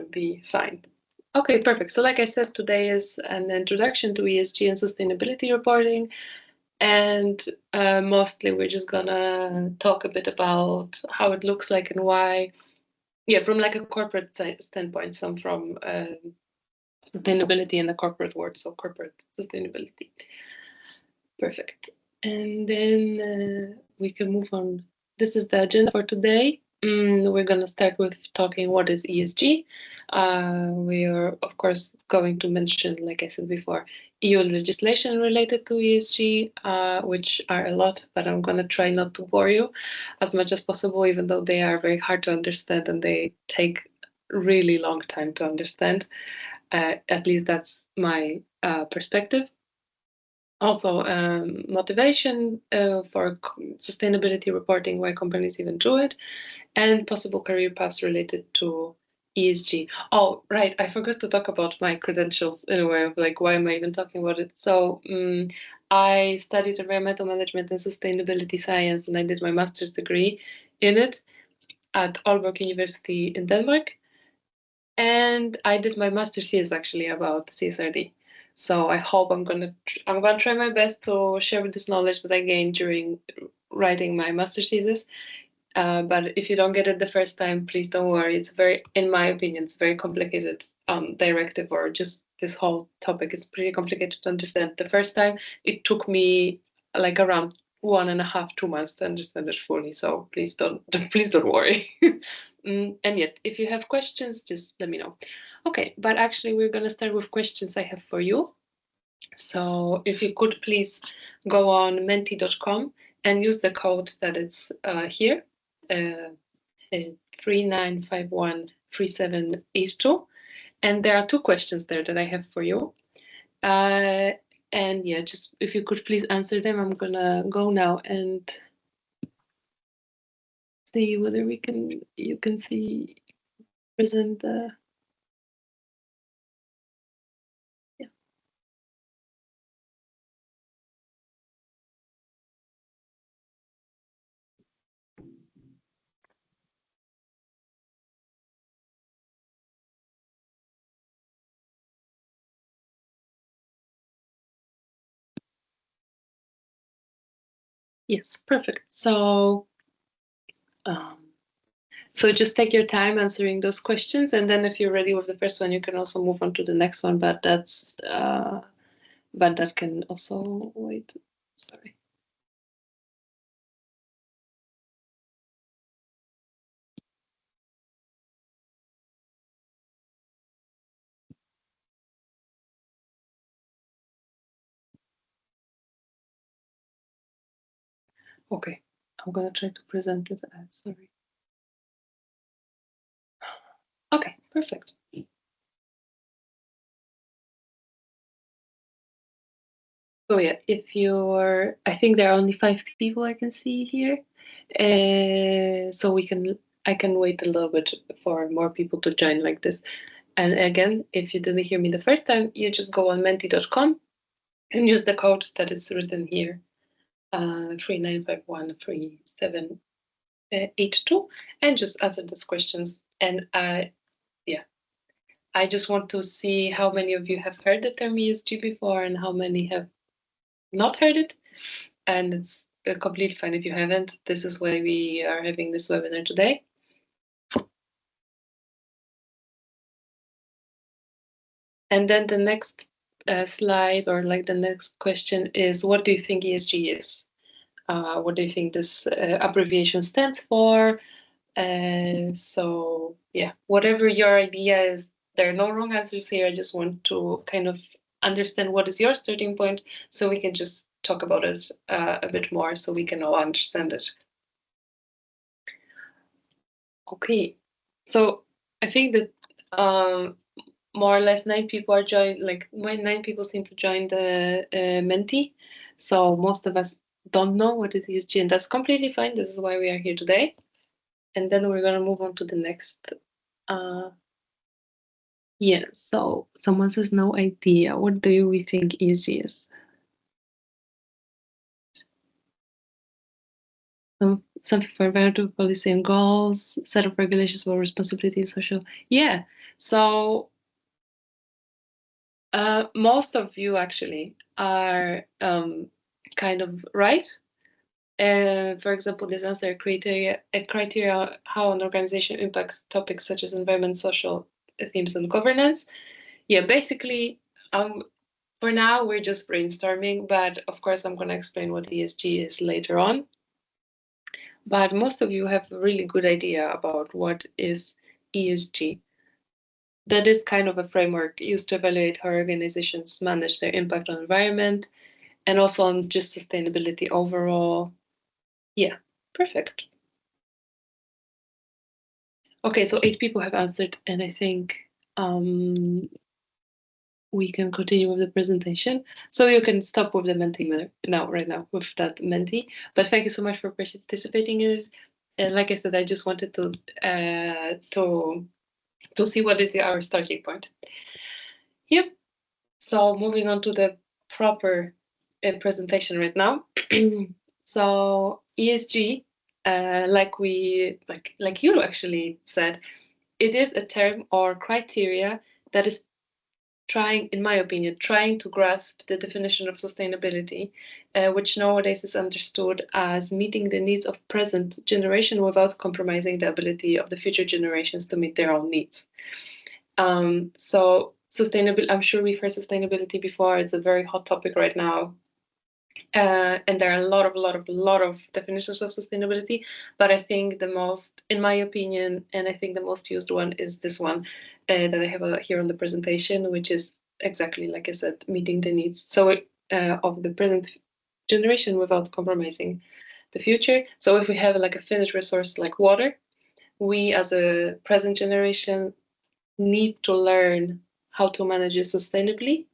should be fine. Okay, perfect. So like I said, today is an introduction to ESG and sustainability reporting. And mostly we're just gonna talk a bit about how it looks like and why. Yeah, from like a corporate standpoint, some from sustainability in the corporate world, so corporate sustainability. Perfect. And then we can move on. This is the agenda for today. We're going to start with talking what is ESG. We are, of course, going to mention, like I said before, EU legislation related to ESG, which are a lot, but I'm going to try not to bore you as much as possible, even though they are very hard to understand and they take really long time to understand. At least that's my perspective. Also, motivation for sustainability reporting, why companies even do it, and possible career paths related to ESG. Oh, right, I forgot to talk about my credentials in a way of like, why am I even talking about it? So I studied environmental management and sustainability science, and I did my master's degree in it at Aalborg University in Denmark. And I did my master's thesis actually about CSRD. So I hope I'm gonna try my best to share this knowledge that I gained during writing my master's thesis. But if you don't get it the first time, please don't worry. It's very, in my opinion, it's very complicated directive, or just this whole topic is pretty complicated to understand. The first time it took me like around 1.5, 2 months to understand it fully. So please don't worry. And yet, if you have questions, just let me know. Okay, but actually we're gonna start with questions I have for you. So if you could please go on menti.com and use the code that it's here, 39513782. And there are 2 questions there that I have for you. And yeah, just if you could please answer them. I'm gonna go now and see whether you can see present the. Yeah. Yes, perfect. So just take your time answering those questions, and then if you're ready with the first one, you can also move on to the next one. But that can also wait. Sorry. Okay, I'm gonna try to present it as, sorry. Okay, perfect. So yeah, I think there are only 5 people I can see here. So I can wait a little bit for more people to join like this. And again, if you didn't hear me the first time, you just go on menti.com and use the code that is written here, 39513782, and just answer these questions. And yeah, I just want to see how many of you have heard the term ESG before and how many have not heard it. And it's completely fine if you haven't. This is why we are having this webinar today. And then the next slide, or like the next question, is what do you think ESG is? What do you think this abbreviation stands for? So yeah, whatever your idea is, there are no wrong answers here. I just want to kind of understand what is your starting point, so we can just talk about it a bit more, so we can all understand it. Okay, so I think that more or less 9 people are joined. Like 9 people seem to join the Menti. So most of us don't know what it is, and that's completely fine. This is why we are here today. And then we're gonna move on to the next. Yeah. So someone says no idea. What do we think ESG is? Something for environmental policy and goals, set of regulations for responsibility and social. Yeah, So most of you actually are kind of right. For example, this answer criteria how an organization impacts topics such as environment, social themes, and governance. Yeah, basically, for now we're just brainstorming, but of course I'm going to explain what ESG is later on. But most of you have a really good idea about what is ESG. That is kind of a framework used to evaluate how organizations manage their impact on environment and also on just sustainability overall. Yeah, perfect. Okay, so 8 people have answered, and I think we can continue with the presentation. So you can stop with the Menti now, right now, with that Menti. But thank you so much for participating in it. And like I said, I just wanted to see what is our starting point. Yep. So moving on to the proper presentation right now. So ESG, like you actually said, it is a term or criteria that is trying, in my opinion, trying to grasp the definition of sustainability, which nowadays is understood as meeting the needs of present generation without compromising the ability of the future generations to meet their own needs. So sustainable, I'm sure we've heard sustainability before. It's a very hot topic right now. And there are a lot of definitions of sustainability, but I think the most, in my opinion, and I think the most used one is this one that I have here on the presentation, which is exactly, like I said, meeting the needs of the present generation without compromising the future. So if we have like a finite resource like water, we as a present generation need to learn how to manage it sustainably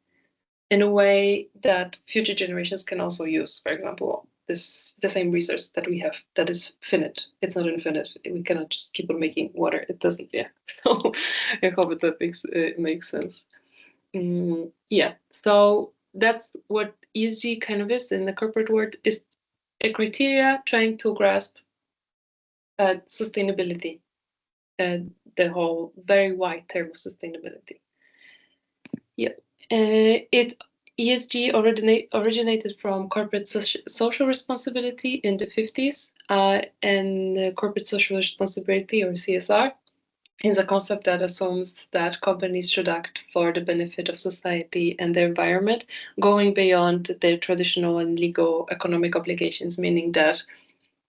in a way that future generations can also use. For example, the same resource that we have that is finite. It's not infinite. We cannot just keep on making water. It doesn't. Yeah. So I hope that makes sense. Yeah. So that's what ESG kind of is in the corporate world, is a criteria trying to grasp sustainability, the whole very wide term of sustainability. Yeah. ESG originated from corporate social responsibility in the 50s, and corporate social responsibility, or CSR, is a concept that assumes that companies should act for the benefit of society and the environment, going beyond their traditional and legal economic obligations, meaning that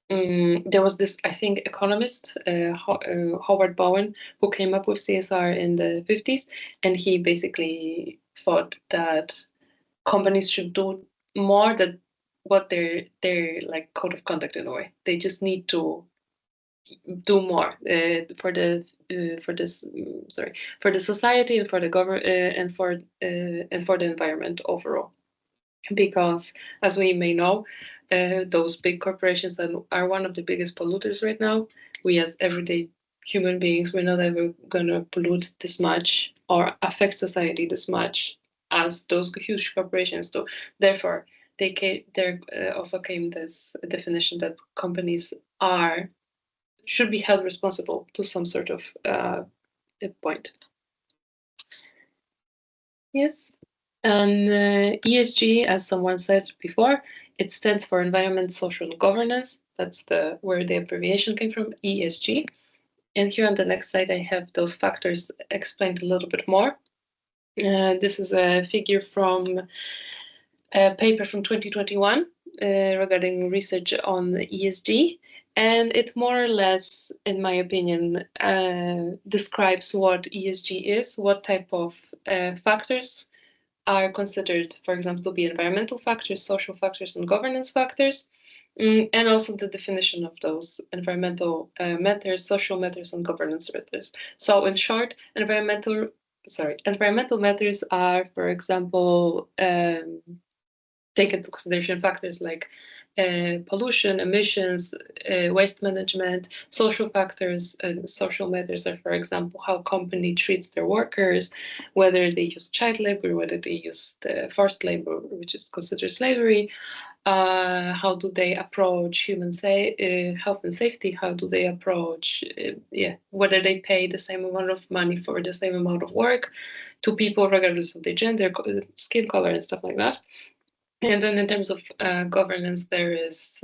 there was this, I think, economist, Howard Bowen, who came up with CSR in the 50s, and he basically thought that companies should do more than what their like code of conduct in a way. They just need to do more for the society and for the government and for the environment overall. Because, as we may know, those big corporations are one of the biggest polluters right now. We, as everyday human beings, we're not ever going to pollute this much or affect society this much as those huge corporations do. Therefore, there also came this definition that companies should be held responsible to some sort of point. Yes. And ESG, as someone said before, it stands for Environment, Social, and Governance. That's where the abbreviation came from, ESG. And here on the next slide, I have those factors explained a little bit more. This is a figure from a paper from 2021 regarding research on ESG. And it more or less, in my opinion, describes what ESG is, what type of factors are considered, for example, to be environmental factors, social factors, and governance factors, and also the definition of those environmental matters, social matters, and governance matters. So in short, environmental matters are, for example, take into consideration factors like pollution, emissions, waste management. Social factors and social matters are, for example, how a company treats their workers, whether they use child labor, whether they use the forced labor, which is considered slavery, how do they approach health and safety? How do they approach, whether they pay the same amount of money for the same amount of work to people regardless of their gender, skin color, and stuff like that. And then in terms of governance, there is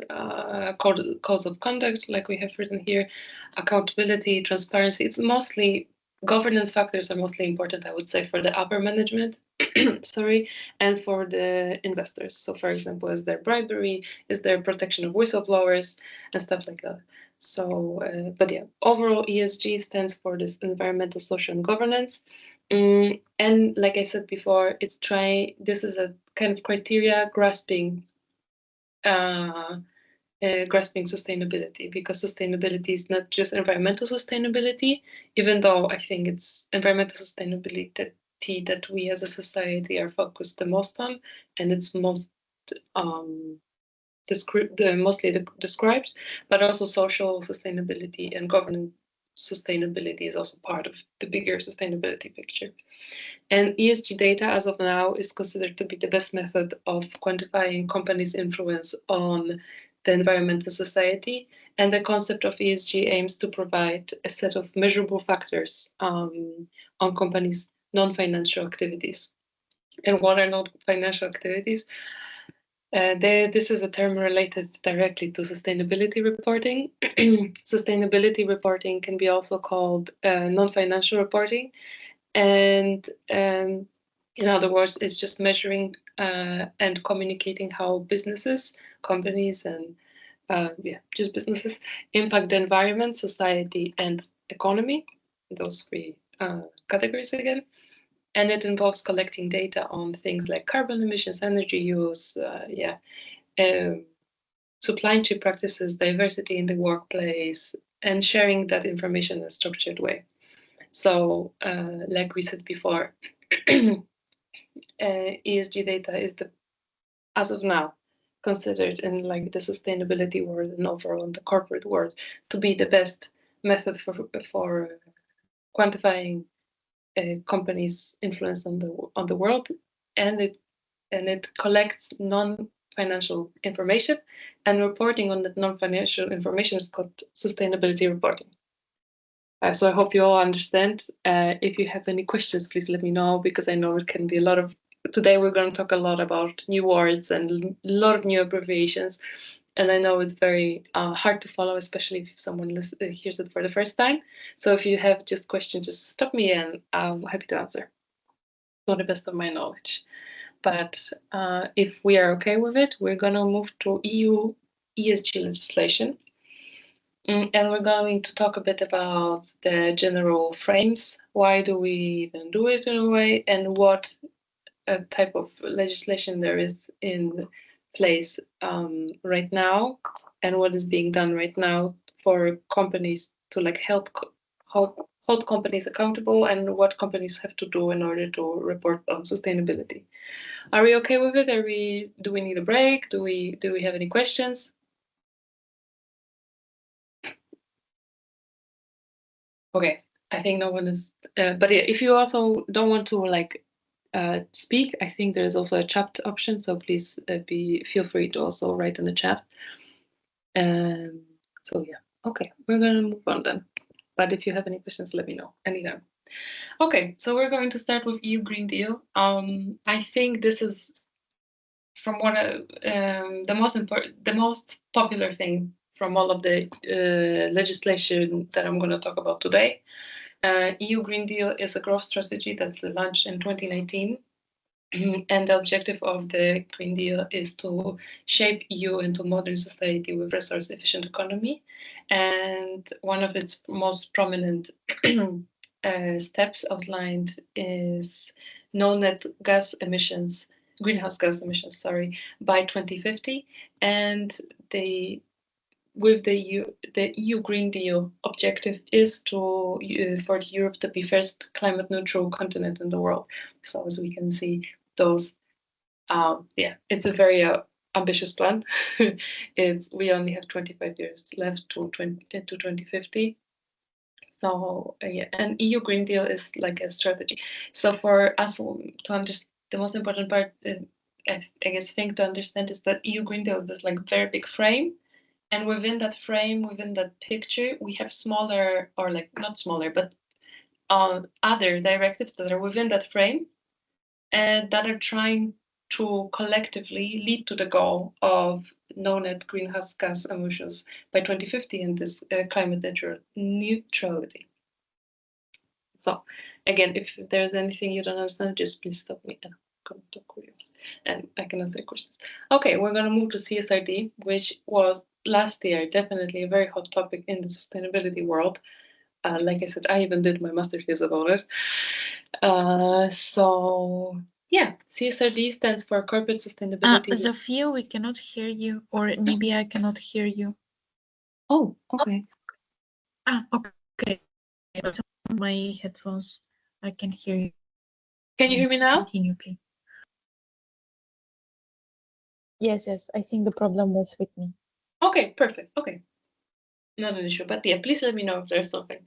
codes of conduct, like we have written here, accountability, transparency. It's mostly governance factors are mostly important, I would say, for the upper management, sorry, and for the investors. So, for example, is there bribery? Is there protection of whistleblowers and stuff like that? So, but yeah, overall ESG stands for this environmental, social, and governance. And like I said before, this is a kind of criteria grasping sustainability, because sustainability is not just environmental sustainability, even though I think it's environmental sustainability that we as a society are focused the most on, and it's most mostly described, but also social sustainability and governance sustainability is also part of the bigger sustainability picture. And ESG data, as of now, is considered to be the best method of quantifying companies' influence on the environmental society. And the concept of ESG aims to provide a set of measurable factors on companies' non-financial activities. And what are non-financial activities? This is a term related directly to sustainability reporting. Sustainability reporting can be also called non-financial reporting. And in other words, it's just measuring and communicating how businesses, companies, and just businesses impact the environment, society, and economy. Those three categories again. And it involves collecting data on things like carbon emissions, energy use, supply chain practices, diversity in the workplace, and sharing that information in a structured way. So, like we said before, ESG data is as of now, considered in like the sustainability world and overall in the corporate world to be the best method for quantifying a company's influence on the world, and it collects non-financial information, and reporting on that non-financial information is called sustainability reporting. So I hope you all understand. If you have any questions, please let me know, because I know it can be a lot of. Today we're going to talk a lot about new words and a lot of new abbreviations, and I know it's very hard to follow, especially if someone hears it for the first time. So if you have just questions, just stop me and I'm happy to answer to the best of my knowledge. But if we are okay with it, we're going to move to EU ESG legislation. And we're going to talk a bit about the general frames. Why do we even do it in a way, and what type of legislation there is in place right now, and what is being done right now for companies to like hold companies accountable, and what companies have to do in order to report on sustainability. Are we okay with it? Do we need a break? Do we have any questions? Okay, I think no one is. But yeah, if you also don't want to like speak, I think there is also a chat option. So please feel free to also write in the chat. So yeah, okay, we're gonna move on then. But if you have any questions, let me know anytime. Okay, so we're going to start with EU Green Deal. I think this is from what the most popular thing from all of the legislation that I'm going to talk about today. EU Green Deal is a growth strategy that's launched in 2019. And the objective of the Green Deal is to shape EU into modern society with resource-efficient economy. And one of its most prominent steps outlined is no net greenhouse gas emissions, by 2050. And with the EU Green Deal objective is for Europe to be first climate neutral continent in the world. So as we can see, those, it's a very ambitious plan. We only have 25 years left to 2050. So and EU Green Deal is like a strategy. So for us to understand, the most important part I guess thing to understand is that EU Green Deal is this like very big frame, and within that frame, within that picture, we have smaller, or like not smaller, but other directives that are within that frame and that are trying to collectively lead to the goal of no net greenhouse gas emissions by 2050 and this climate neutrality. So again, if there's anything you don't understand, just please stop me and come talk with you. And I can answer questions. Okay, we're going to move to CSRD, which was last year definitely a very hot topic in the sustainability world. Like I said, I even did my master's thesis about it. So yeah, CSRD stands for Corporate Sustainability. Zofia, we cannot hear you, or maybe I cannot hear you. Oh, okay. Okay. It's on my headphones. I can hear you. Can you hear me now? Continue, please. Yes. I think the problem was with me. Okay, perfect. Okay. Not an issue, but yeah, please let me know if there's something.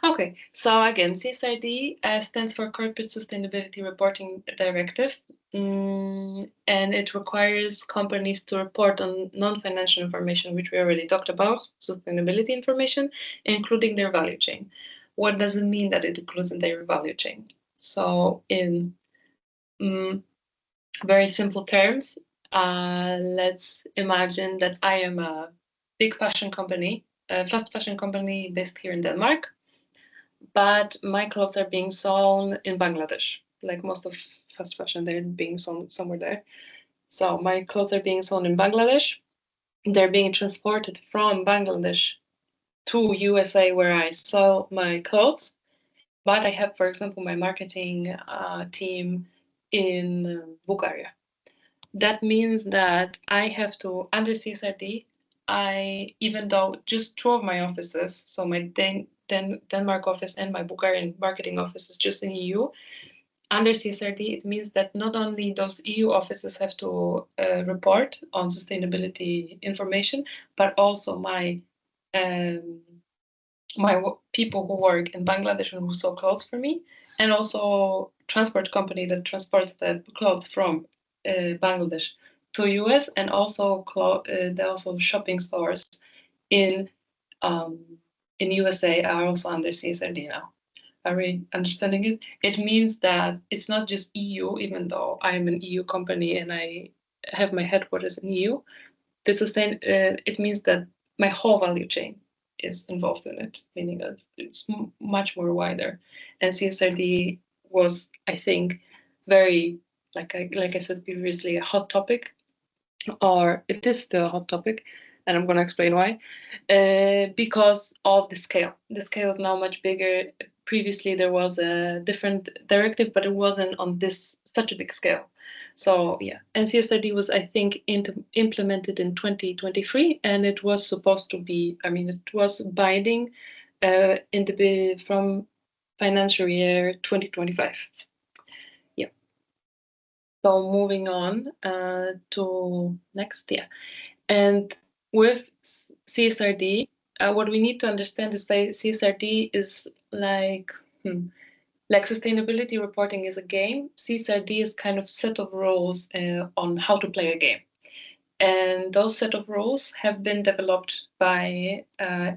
Okay, so again, CSRD stands for Corporate Sustainability Reporting Directive, and it requires companies to report on non-financial information, which we already talked about, sustainability information, including their value chain. What does it mean that it includes in their value chain? So in very simple terms, let's imagine that I am a big fashion company, a fast fashion company based here in Denmark, but my clothes are being sewn in Bangladesh. Like most of fast fashion, they're being sewn somewhere there. So my clothes are being sewn in Bangladesh. They're being transported from Bangladesh to USA where I sell my clothes. But I have, for example, my marketing team in Bulgaria. That means that I have to, under CSRD, even though just two of my offices, so my Denmark office and my Bulgarian marketing office is just in EU, under CSRD, it means that not only those EU offices have to report on sustainability information, but also my people who work in Bangladesh and who sew clothes for me, and also transport company that transports the clothes from Bangladesh to US, and also there are also shopping stores in USA are also under CSRD now. Are we understanding it? It means that it's not just EU, even though I'm an EU company and I have my headquarters in EU. It means that my whole value chain is involved in it, meaning that it's much more wider. And CSRD was, I think, very, like I said previously, a hot topic, or it is still a hot topic, and I'm going to explain why. Because of the scale. The scale is now much bigger. Previously, there was a different directive, but it wasn't on such a big scale. So yeah, and CSRD was, I think, implemented in 2023, and it was supposed to be, it was binding from financial year 2025. Yeah. So moving on to next, yeah. And with CSRD, what we need to understand is that CSRD is like sustainability reporting is a game. CSRD is kind of set of rules on how to play a game. And those set of rules have been developed by are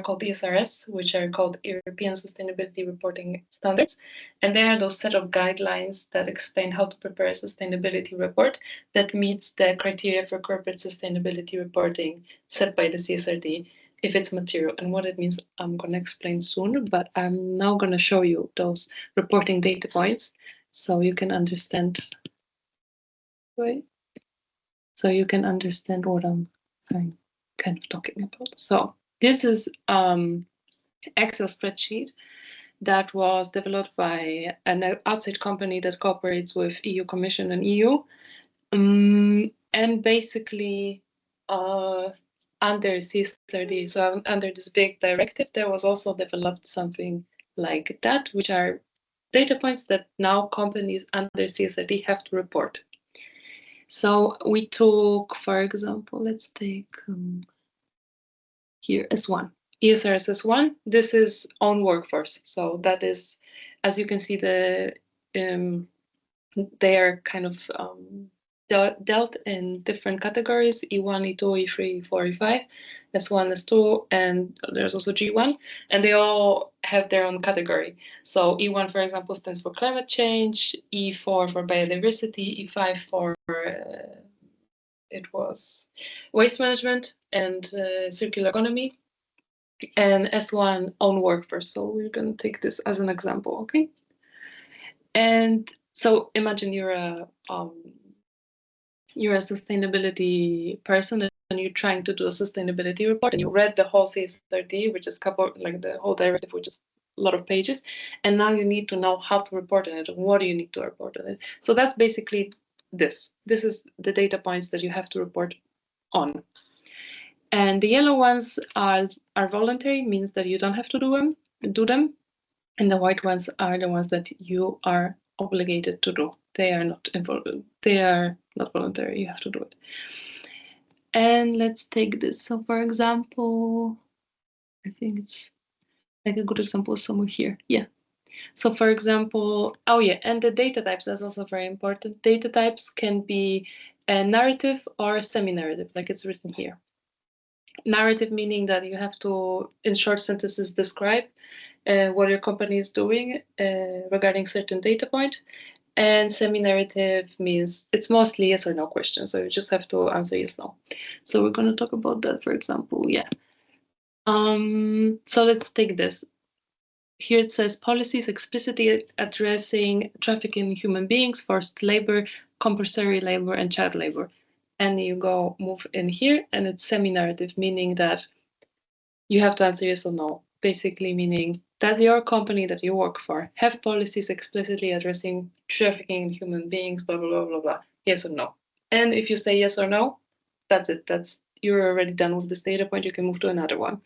called ESRS, which are called European Sustainability Reporting Standards. And they are those set of guidelines that explain how to prepare a sustainability report that meets the criteria for corporate sustainability reporting set by the CSRD, if it's material. And what it means, I'm going to explain soon, but I'm now going to show you those reporting data points so you can understand. Right? So you can understand what I'm kind of talking about. So this is Excel spreadsheet that was developed by an outside company that cooperates with EU Commission and EU. And basically under CSRD, so under this big directive, there was also developed something like that, which are data points that now companies under CSRD have to report. So we took, for example, let's take here S1, ESRS S1. This is own workforce. So that is, as you can see, the They are kind of dealt in different categories: E1, E2, E3, E4, E5, S1, S2, and there's also G1, and they all have their own category. So E1, for example, stands for climate change, E4 for biodiversity, E5 for it was waste management and circular economy, and S1 own workforce. So we're going to take this as an example, okay? And so imagine you're a sustainability person and you're trying to do a sustainability report, and you read the whole CSRD, which is like the whole directive, which is a lot of pages, and now you need to know how to report on it and what do you need to report on it. So that's basically this is the data points that you have to report on. And the yellow ones are voluntary, means that you don't have to do them, and the white ones are the ones that you are obligated to do. They are not voluntary. You have to do it. And let's take this. So for example, I think it's like a good example somewhere here. Yeah. So for example, and the data types, that's also very important. Data types can be a narrative or semi-narrative, like it's written here. Narrative meaning that you have to, in short sentences, describe what your company is doing regarding certain data point. And semi-narrative means it's mostly yes or no questions, so you just have to answer yes, no. So we're going to talk about that, for example. Yeah. So let's take this. Here it says policies explicitly addressing trafficking in human beings, forced labor, compulsory labor, and child labor. And you move in here, and it's semi-narrative, meaning that you have to answer yes or no. Basically meaning, does your company that you work for have policies explicitly addressing trafficking in human beings, blah, blah, blah, blah, blah, yes or no? And if you say yes or no, that's it. You're already done with this data point. You can move to another one.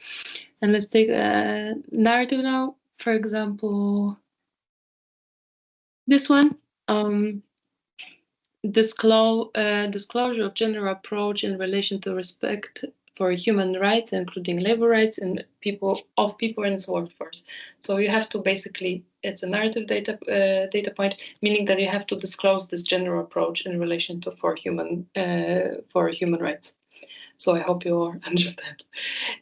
And let's take a narrative now. For example, this one, disclosure of general approach in relation to respect for human rights, including labor rights and people in its workforce. So you have to basically, it's a narrative data point, meaning that you have to disclose this general approach in relation to for human rights. So I hope you all understand.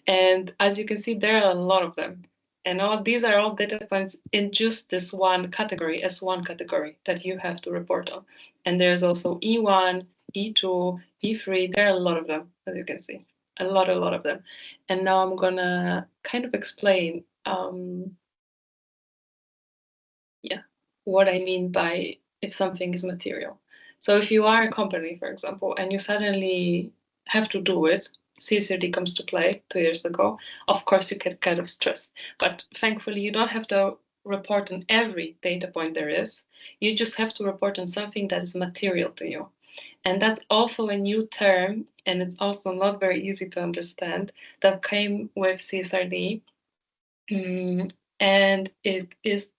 And as you can see, there are a lot of them. And these are all data points in just this one category, S1 category that you have to report on. And there's also E1, E2, E3. There are a lot of them, as you can see, a lot of them. And now I'm gonna kind of explain, what I mean by if something is material. So if you are a company, for example, and you suddenly have to do it, CSRD comes to play 2 years ago, of course you get kind of stressed. But thankfully, you don't have to report on every data point there is. You just have to report on something that is material to you. And that's also a new term, and it's also not very easy to understand, that came with CSRD. And it is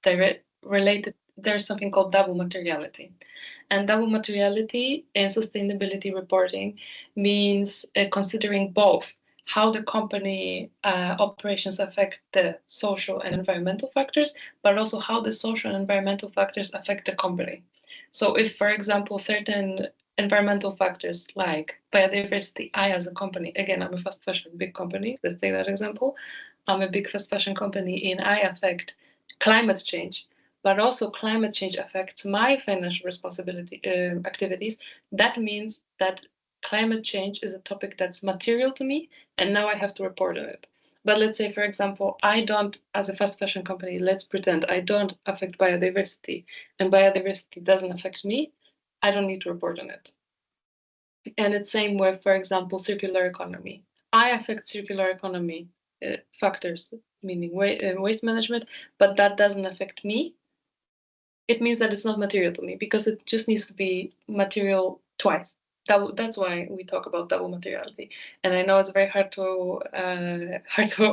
related. There's something called double materiality. And double materiality in sustainability reporting means considering both how the company operations affect the social and environmental factors, but also how the social and environmental factors affect the company. So if, for example, certain environmental factors like biodiversity, I as a company, again, I'm a fast fashion big company, let's take that example. I'm a big fast fashion company and I affect climate change, but also climate change affects my financial responsibility activities. That means that climate change is a topic that's material to me, and now I have to report on it. But let's say, for example, I don't, as a fast fashion company, let's pretend I don't affect biodiversity, and biodiversity doesn't affect me, I don't need to report on it. And it's same with, for example, circular economy. I affect circular economy factors, meaning waste management, but that doesn't affect me. It means that it's not material to me because it just needs to be material twice. That's why we talk about double materiality. And I know it's very hard to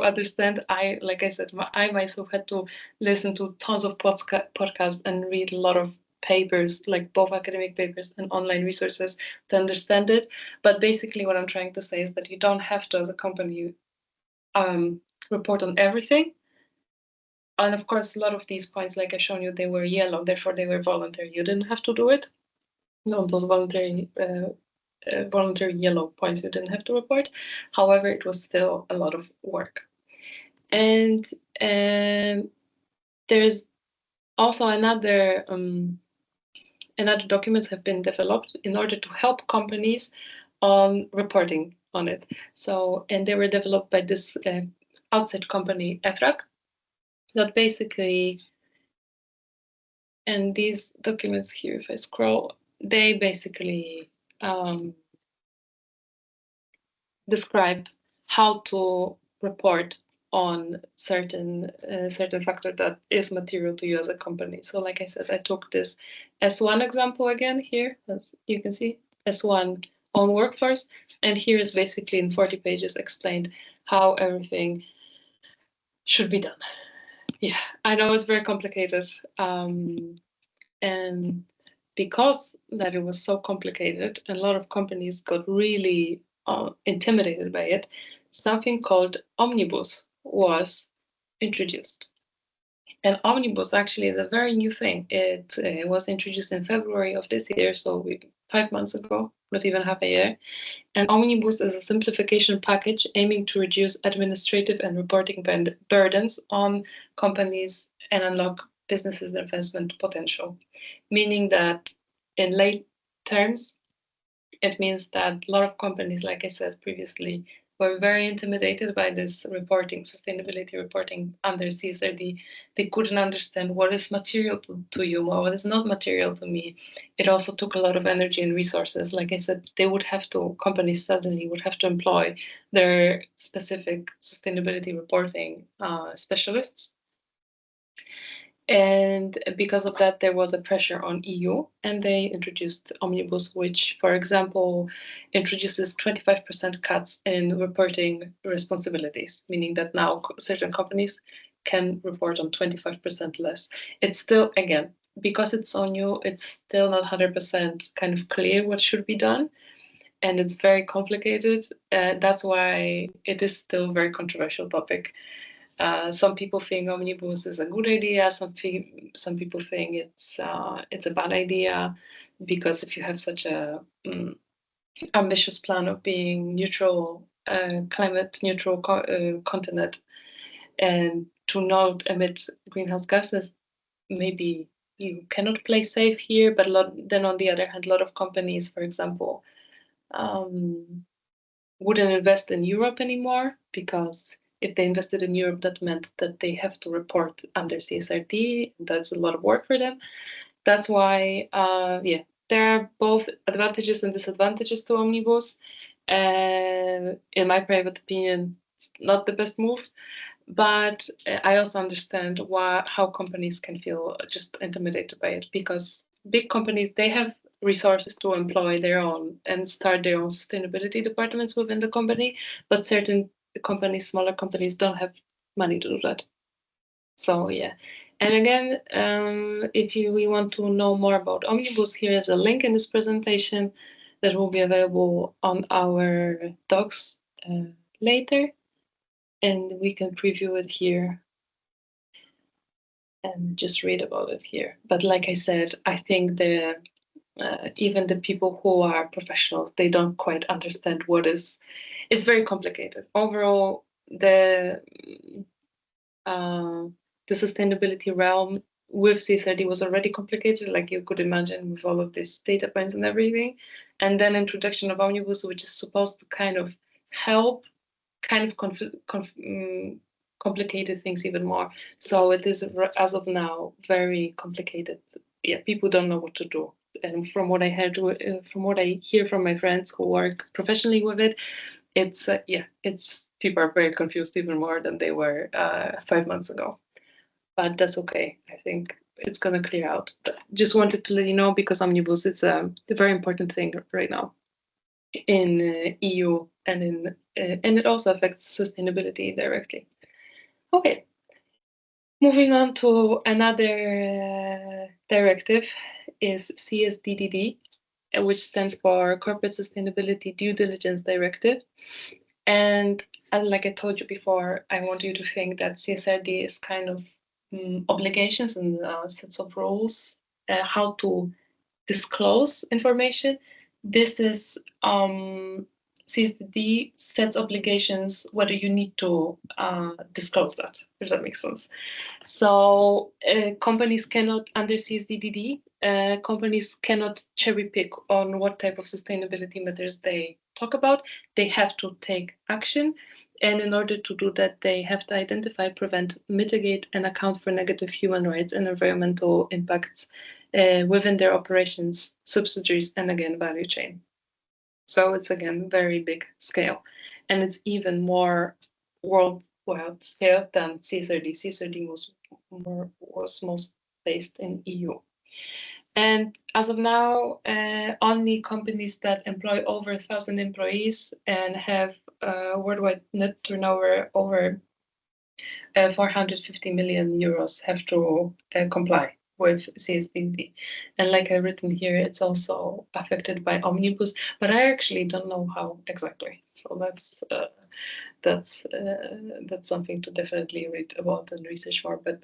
understand. Like I said, I myself had to listen to tons of podcasts and read a lot of papers, like both academic papers and online resources, to understand it. But basically, what I'm trying to say is that you don't have to, as a company, report on everything. And of course, a lot of these points, like I shown you, they were yellow, therefore they were voluntary. You didn't have to do it. No, those voluntary yellow points you didn't have to report. However, it was still a lot of work. And there's also another documents have been developed in order to help companies on reporting on it. So, and they were developed by this outside company, EFRAG, that basically, and these documents here, if I scroll, they basically describe how to report on certain factor that is material to you as a company. So like I said, I took this S1 example again here, as you can see, S1 on workforce, and here is basically in 40 pages explained how everything should be done. Yeah, I know it's very complicated, and because that it was so complicated, a lot of companies got really intimidated by it. Something called Omnibus was introduced. And Omnibus actually is a very new thing. It was introduced in February of this year, so 5 months ago, not even half a year. And Omnibus is a simplification package aiming to reduce administrative and reporting burdens on companies and unlock businesses' investment potential. Meaning that in lay terms, it means that a lot of companies, like I said previously, were very intimidated by this reporting, sustainability reporting under CSRD. They couldn't understand what is material to you, what is not material to me. It also took a lot of energy and resources. Like I said, companies suddenly would have to employ their specific sustainability reporting specialists. And because of that, there was a pressure on EU, and they introduced Omnibus, which, for example, introduces 25% cuts in reporting responsibilities, meaning that now certain companies can report on 25% less. It's still, again, because it's so new, it's still not 100% kind of clear what should be done, and it's very complicated. That's why it is still a very controversial topic. Some people think Omnibus is a good idea. Some people think it's a bad idea, because if you have such a ambitious plan of being neutral, climate neutral continent, and to not emit greenhouse gases, maybe you cannot play safe here. But then on the other hand, a lot of companies, for example, wouldn't invest in Europe anymore, because if they invested in Europe, that meant that they have to report under CSRD. That's a lot of work for them. That's why, there are both advantages and disadvantages to Omnibus. In my private opinion, it's not the best move. But I also understand how companies can feel just intimidated by it, because big companies, they have resources to employ their own and start their own sustainability departments within the company, but certain companies, smaller companies, don't have money to do that. So yeah. And again, if we want to know more about Omnibus, here is a link in this presentation that will be available on our docs later, and we can preview it here and just read about it here. But like I said, I think even the people who are professionals, they don't quite understand it's very complicated. Overall, the sustainability realm with CSRD was already complicated, like you could imagine, with all of these data points and everything. And then introduction of Omnibus, which is supposed to kind of help complicated things even more. So it is, as of now, very complicated. Yeah, people don't know what to do. And from what I hear from my friends who work professionally with it, it's people are very confused even more than they were 5 months ago. But that's okay. I think it's gonna clear out. But just wanted to let you know, because Omnibus is a very important thing right now in EU, and it also affects sustainability directly. Okay. Moving on to another directive is CSDDD, which stands for Corporate Sustainability Due Diligence Directive. And like I told you before, I want you to think that CSRD is kind of obligations and sets of rules, how to disclose information. This is CSDD sets obligations whether you need to disclose that, if that makes sense. So companies cannot, under CSDDD, companies cannot cherry pick on what type of sustainability matters they talk about. They have to take action. And in order to do that, they have to identify, prevent, mitigate, and account for negative human rights and environmental impacts within their operations, subsidiaries, and again, value chain. So it's again very big scale, and it's even more worldwide scale than CSRD. CSRD was most based in EU. And as of now, only companies that employ over 1,000 employees and have worldwide net turnover over 450 million euros have to comply with CSDD. And like I've written here, it's also affected by Omnibus, but I actually don't know how exactly. So that's something to definitely read about and research more. But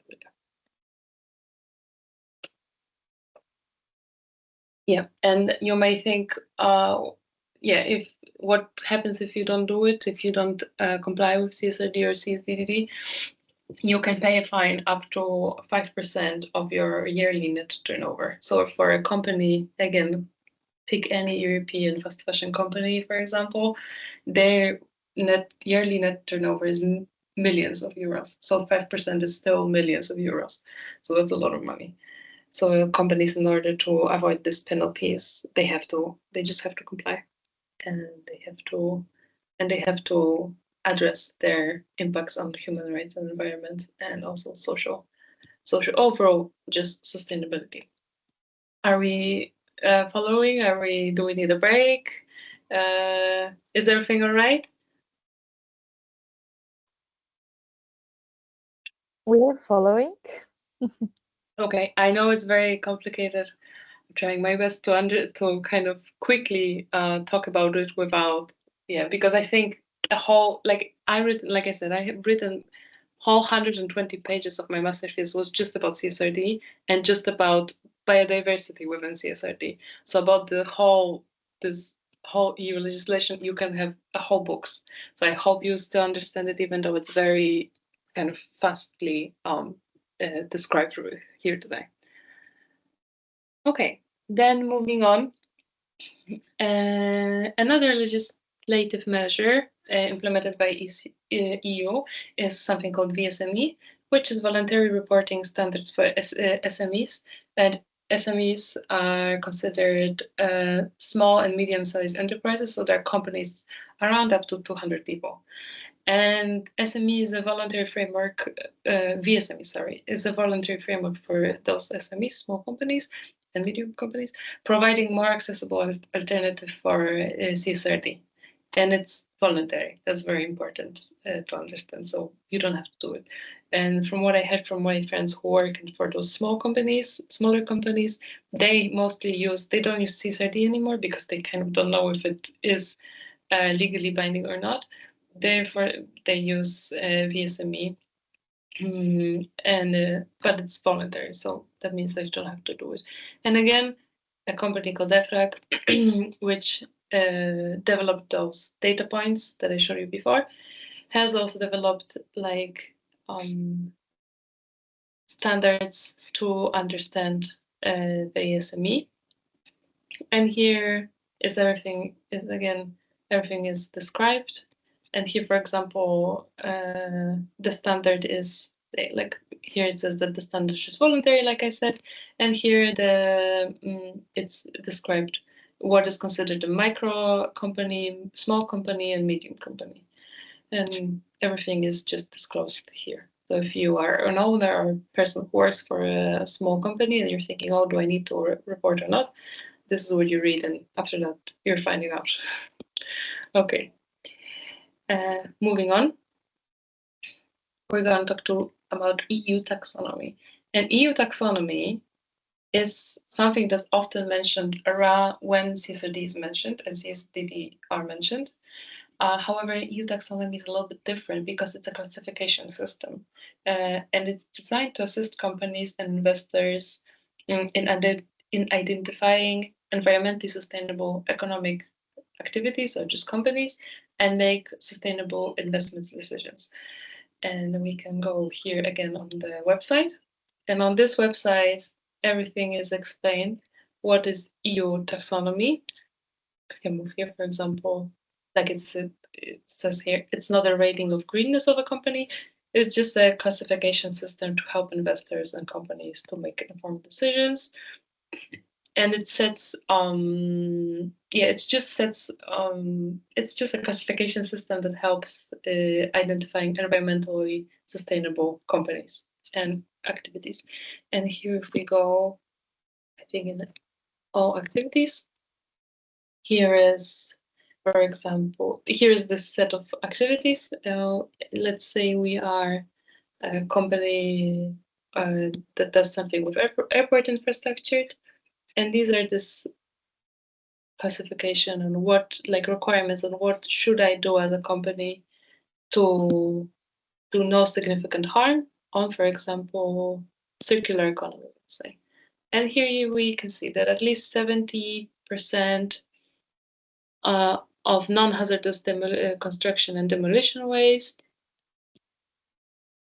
yeah, and you may think, if what happens if you don't do it, if you don't comply with CSRD or CSDDD, you can pay a fine up to 5% of your yearly net turnover. So for a company, again, pick any European fast fashion company, for example, their yearly net turnover is millions of euros. So 5% is still millions of euros. So that's a lot of money. So companies, in order to avoid these penalties, they just have to comply, and they have to address their impacts on human rights and environment, and also social overall, just sustainability. Are we following? Do we need a break? Is everything all right? We are following. Okay, I know it's very complicated. I'm trying my best to kind of quickly talk about it without, because I think I have written whole 120 pages of my master's thesis was just about CSRD and just about biodiversity within CSRD. So about this whole EU legislation, you can have a whole books. So I hope you still understand it, even though it's very kind of fastly described here today. Okay, then moving on. Another legislative measure implemented by EU is something called VSME, which is voluntary reporting standards for SMEs. And SMEs are considered small and medium-sized enterprises, so they're companies around up to 200 people. And SME is a voluntary framework, VSME, is a voluntary framework for those SMEs, small companies and medium companies, providing more accessible alternative for CSRD. And it's voluntary. That's very important to understand. So you don't have to do it. And from what I heard from my friends who work for those smaller companies, they don't use CSRD anymore because they kind of don't know if it is legally binding or not. Therefore, they use VSME, but it's voluntary, so that means that you don't have to do it. And again, a company called EFRAG, which developed those data points that I showed you before, has also developed standards to understand the VSME. And here is everything is described. And here, for example, the standard is here it says that the standard is voluntary, like I said, and here it's described what is considered a micro company, small company, and medium company, and everything is just disclosed here. So if you are an owner or a person who works for a small company and you're thinking, oh, do I need to report or not? This is what you read, and after that, you're finding out. Okay. Moving on, we're going to talk about EU Taxonomy. And EU Taxonomy is something that's often mentioned around when CSRD is mentioned and CSDD are mentioned. However, EU taxonomy is a little bit different because it's a classification system, and it's designed to assist companies and investors in identifying environmentally sustainable economic activities, or just companies, and make sustainable investment decisions. And we can go here again on the website. And on this website, everything is explained. What is EU taxonomy? I can move here, for example, like it says here, it's not a rating of greenness of a company. It's just a classification system to help investors and companies to make informed decisions. And it sets, it's just a classification system that helps identifying environmentally sustainable companies and activities. And here, if we go, I think in all activities, here is, for example, here is this set of activities. Let's say we are a company that does something with airport infrastructure, and these are this classification and what, like, requirements on what should I do as a company to do no significant harm on, for example, circular economy, let's say. And here we can see that at least 70% of non-hazardous construction and demolition waste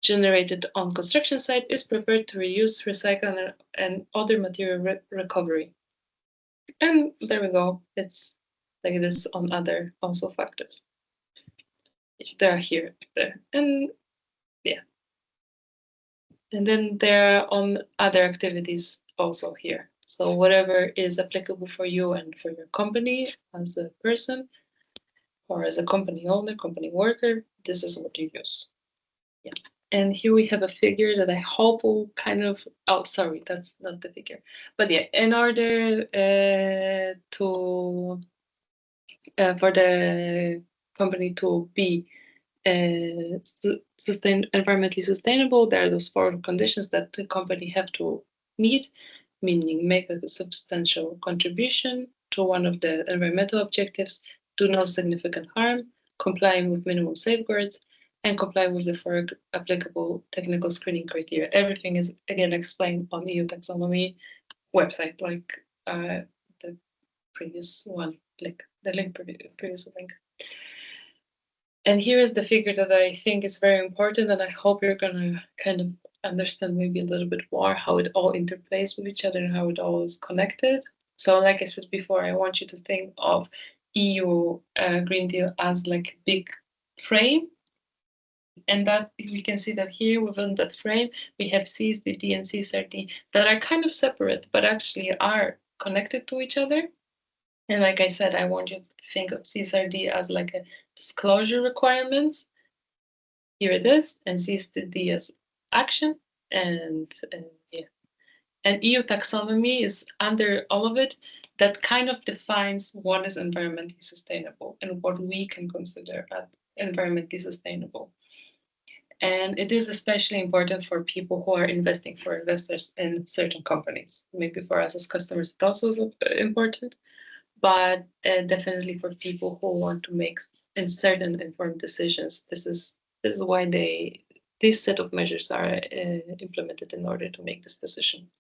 generated on construction site is prepared to reuse, recycle, and other material recovery. And there we go. It's like it is on other also factors. They are here, there, and yeah. And then there are on other activities also here. So whatever is applicable for you and for your company as a person, or as a company owner, company worker, this is what you use. Yeah. And here we have a figure that I hope will kind of, oh, sorry, that's not the figure. But yeah, in order for the company to be environmentally sustainable, there are those 4 conditions that the company have to meet, meaning make a substantial contribution to one of the environmental objectives, do no significant harm, comply with minimum safeguards, and comply with the 4 applicable technical screening criteria. Everything is again explained on the EU taxonomy website, like the previous one, like the previous link. And here is the figure that I think is very important, and I hope you're gonna kind of understand maybe a little bit more how it all interplays with each other and how it all is connected. So like I said before, I want you to think of EU Green Deal as like a big frame. And that we can see that here within that frame, we have CSDD and CSRD that are kind of separate, but actually are connected to each other. And like I said, I want you to think of CSRD as like a disclosure requirements. Here it is, and CSDD as action, and yeah. And EU taxonomy is under all of it, that kind of defines what is environmentally sustainable and what we can consider as environmentally sustainable. And it is especially important for people who are investing, for investors in certain companies. Maybe for us as customers, it also is important, but definitely for people who want to make certain informed decisions. This is why this set of measures are implemented in order to make this decision.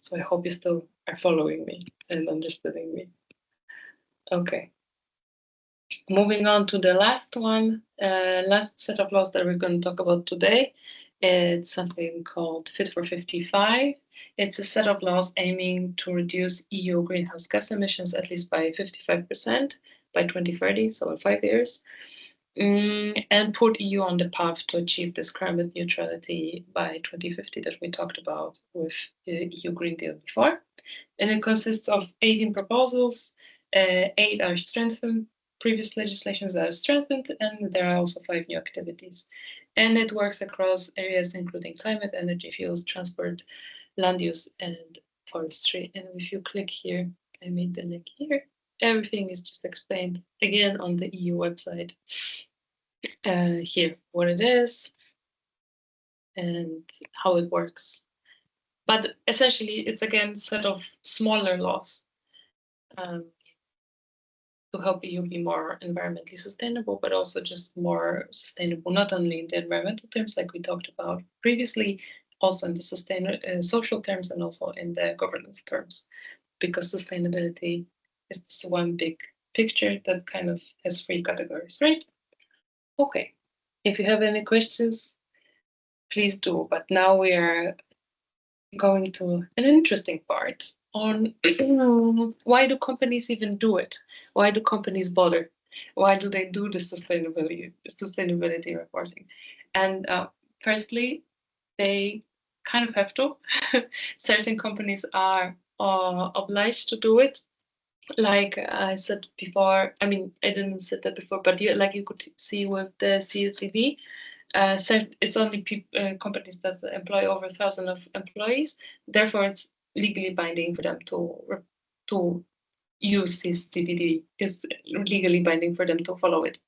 So I hope you still are following me and understanding me. Okay. Moving on to the last one, last set of laws that we're going to talk about today. It's something called Fit for 55. It's a set of laws aiming to reduce EU greenhouse gas emissions at least by 55% by 2030, so in 5 years, and put EU on the path to achieve this climate neutrality by 2050 that we talked about with the EU Green Deal before. And it consists of 18 proposals, 8 are strengthened, previous legislations are strengthened, and there are also 5 new activities. And it works across areas including climate, energy, fuels, transport, land use, and forestry. And if you click here, I made the link here, everything is just explained again on the EU website. Here, what it is and how it works. But essentially, it's again a set of smaller laws. to help EU be more environmentally sustainable, but also just more sustainable, not only in the environmental terms, like we talked about previously, also in the social terms and also in the governance terms, because sustainability is this one big picture that kind of has 3 categories, right? Okay, if you have any questions, please do. But now we are going to an interesting part on why do companies even do it? Why do companies bother? Why do they do the sustainability reporting? And firstly, they kind of have to. Certain companies are obliged to do it. Like I said before, I mean, I didn't say that before, but like you could see with the CSDD, it's only companies that employ over 1,000 of employees. Therefore, it's legally binding for them to use CSDDD. It's legally binding for them to follow it.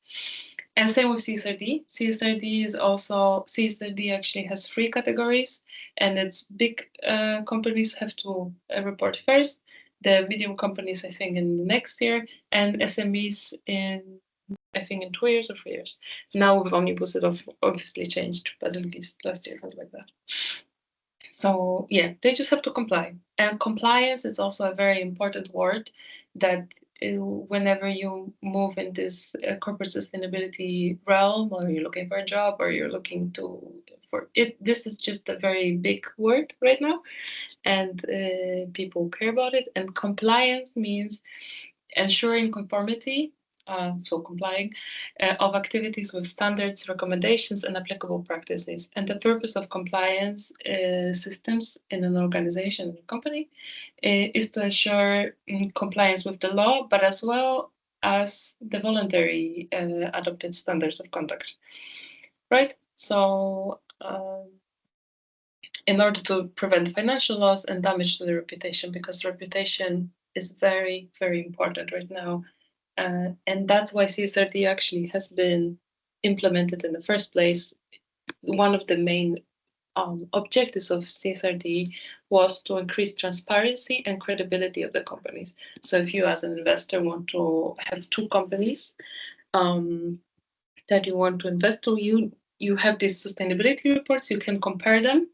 And same with CSRD. CSRD actually has 3 categories, and it's big companies have to report first, the medium companies, I think, in the next year, and SMEs I think in 2 years or 3 years. Now with Omnibus, it obviously changed, but at least last year it was like that. So yeah, they just have to comply. And compliance is also a very important word that whenever you move in this corporate sustainability realm, or you're looking for a job, or you're looking for it, this is just a very big word right now, and people care about it. And compliance means ensuring conformity, so complying, of activities with standards, recommendations, and applicable practices. And the purpose of compliance systems in an organization, in a company, is to ensure compliance with the law, but as well as the voluntary adopted standards of conduct, right? So in order to prevent financial loss and damage to the reputation, because reputation is very, very important right now. And that's why CSRD actually has been implemented in the first place. One of the main objectives of CSRD was to increase transparency and credibility of the companies. So if you as an investor want to have 2 companies that you want to invest to, you have these sustainability reports, you can compare them,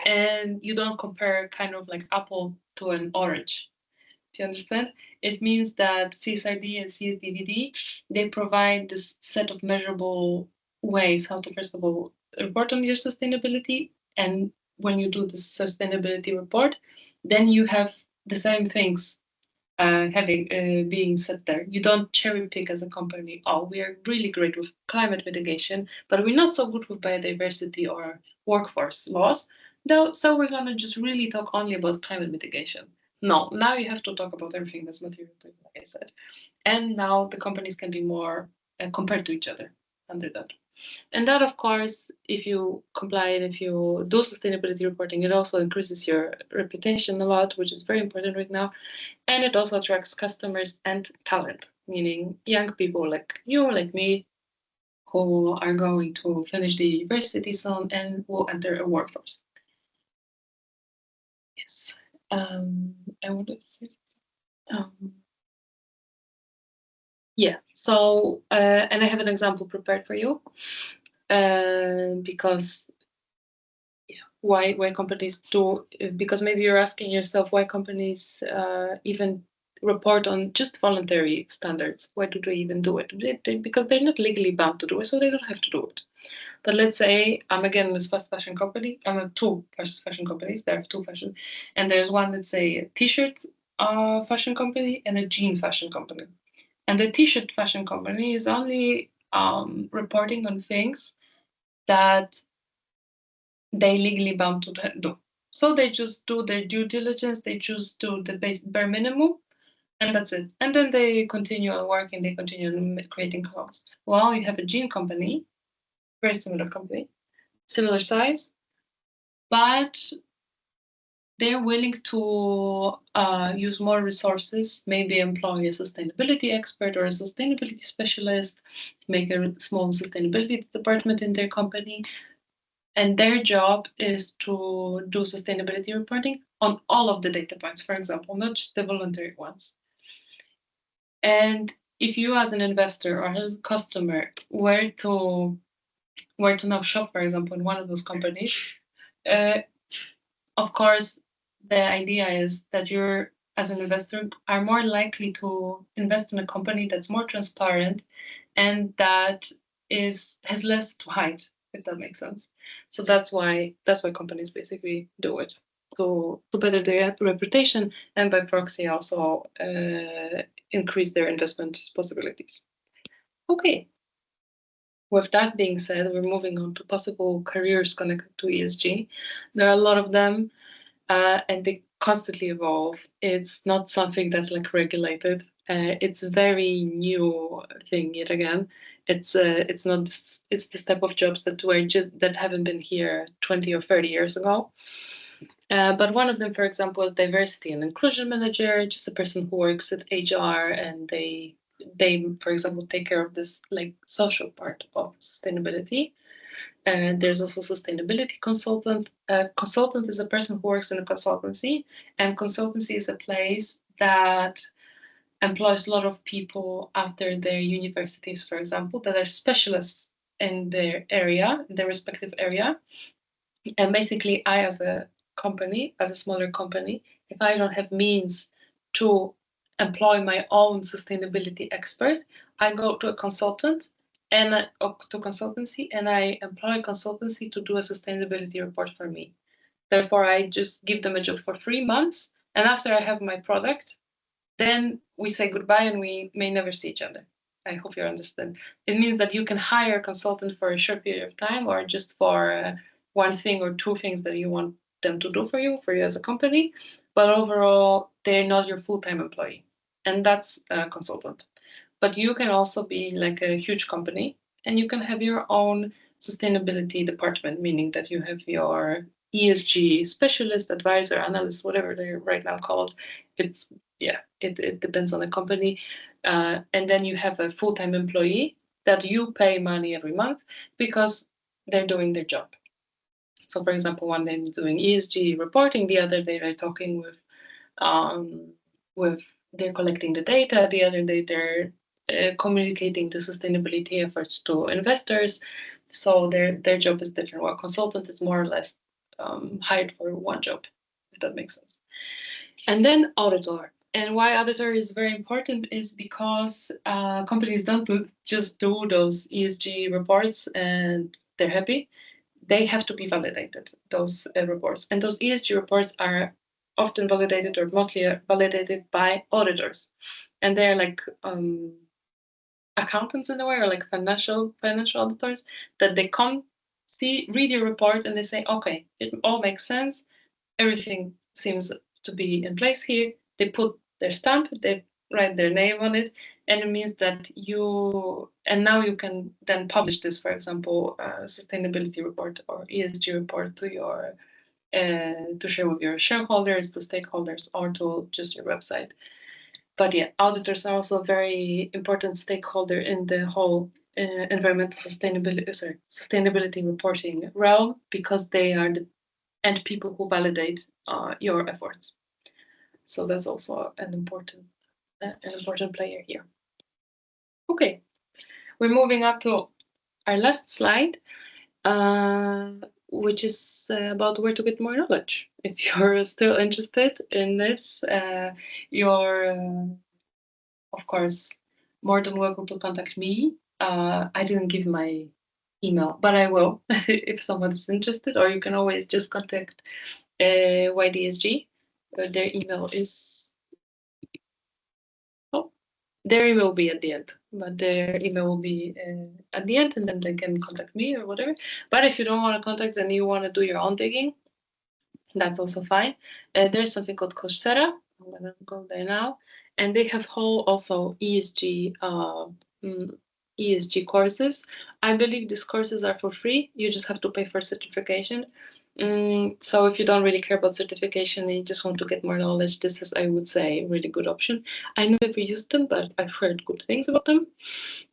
and you don't compare kind of like apple to an orange. Do you understand? It means that CSRD and CSDDD, they provide this set of measurable ways how to, first of all, report on your sustainability. And when you do the sustainability report, then you have the same things being set there. You don't cherry pick as a company. Oh, we are really great with climate mitigation, but we're not so good with biodiversity or workforce laws. So we're going to just really talk only about climate mitigation. No, now you have to talk about everything that's material, like I said. And now the companies can be more compared to each other under that. And that, of course, if you comply and if you do sustainability reporting, it also increases your reputation a lot, which is very important right now. And it also attracts customers and talent, meaning young people like you, like me, who are going to finish the university soon and will enter a workforce. Yes. I wanted to say yeah. So, and I have an example prepared for you, because why companies do, because maybe you're asking yourself why companies even report on just voluntary standards. Why do they even do it? Because they're not legally bound to do it, so they don't have to do it. But let's say I'm again this fast fashion company. I'm at 2 fast fashion companies. There are 2 fashion, and there's one, let's say, a t-shirt fashion company and a jean fashion company. And the t-shirt fashion company is only reporting on things that they legally bound to do. So they just do their due diligence. They just do the bare minimum, and that's it. And then they continue on working. They continue creating clothes. Well, you have a jean company, very similar company, similar size, but they're willing to use more resources, maybe employ a sustainability expert or a sustainability specialist, make a small sustainability department in their company. And their job is to do sustainability reporting on all of the data points, for example, not just the voluntary ones. And if you as an investor or as a customer were to now shop, for example, in one of those companies, of course, the idea is that you're, as an investor, are more likely to invest in a company that's more transparent and that has less to hide, if that makes sense. So that's why companies basically do it to better their reputation and by proxy also increase their investment possibilities. Okay. With that being said, we're moving on to possible careers connected to ESG. There are a lot of them, and they constantly evolve. It's not something that's like regulated. It's a very new thing yet again. It's not this, it's this type of jobs that haven't been here 20 or 30 years ago. But one of them, for example, is diversity and inclusion manager, just a person who works at HR and they, for example, take care of this like social part of sustainability. And there's also sustainability consultant. Consultant is a person who works in a consultancy, and consultancy is a place that employs a lot of people after their universities, for example, that are specialists in their area, in their respective area. And basically, I, as a company, as a smaller company, if I don't have means to employ my own sustainability expert, I go to a consultant and to consultancy, and I employ a consultancy to do a sustainability report for me. Therefore, I just give them a job for 3 months, and after I have my product, then we say goodbye and we may never see each other. I hope you understand. It means that you can hire a consultant for a short period of time or just for one thing or two things that you want them to do for you as a company. But overall, they're not your full-time employee. And that's a consultant. But you can also be like a huge company and you can have your own sustainability department, meaning that you have your ESG specialist, advisor, analyst, whatever they're right now called. It depends on the company. And then you have a full-time employee that you pay money every month because they're doing their job. So, for example, one day they're doing ESG reporting, the other day they're talking they're collecting the data, the other day they're communicating the sustainability efforts to investors. So their job is different. While consultant is more or less hired for one job, if that makes sense. And then auditor. And why auditor is very important is because companies don't just do those ESG reports and they're happy. They have to be validated, those reports. And those ESG reports are often validated or mostly validated by auditors. And they're like accountants in a way, or like financial auditors, that they come, read your report and they say, okay, it all makes sense. Everything seems to be in place here. They put their stamp, they write their name on it, and it means that now you can then publish this, for example, sustainability report or ESG report to your to share with your shareholders, to stakeholders, or to just your website. But yeah, auditors are also a very important stakeholder in the whole environmental sustainability reporting realm, because they are the end people who validate your efforts. So that's also an important player here. Okay, we're moving up to our last slide, which is about where to get more knowledge. If you're still interested in this, you're, of course, more than welcome to contact me. I didn't give my email, but I will if someone is interested, or you can always just contact YDSG. Their email is, their email will be at the end, but their email will be at the end, and then they can contact me or whatever. But if you don't want to contact and you want to do your own digging, that's also fine. There's something called Coursera. I'm going to go there now. And they have whole also ESG courses. I believe these courses are for free. You just have to pay for certification. So if you don't really care about certification and you just want to get more knowledge, this is, I would say, a really good option. I never used them, but I've heard good things about them.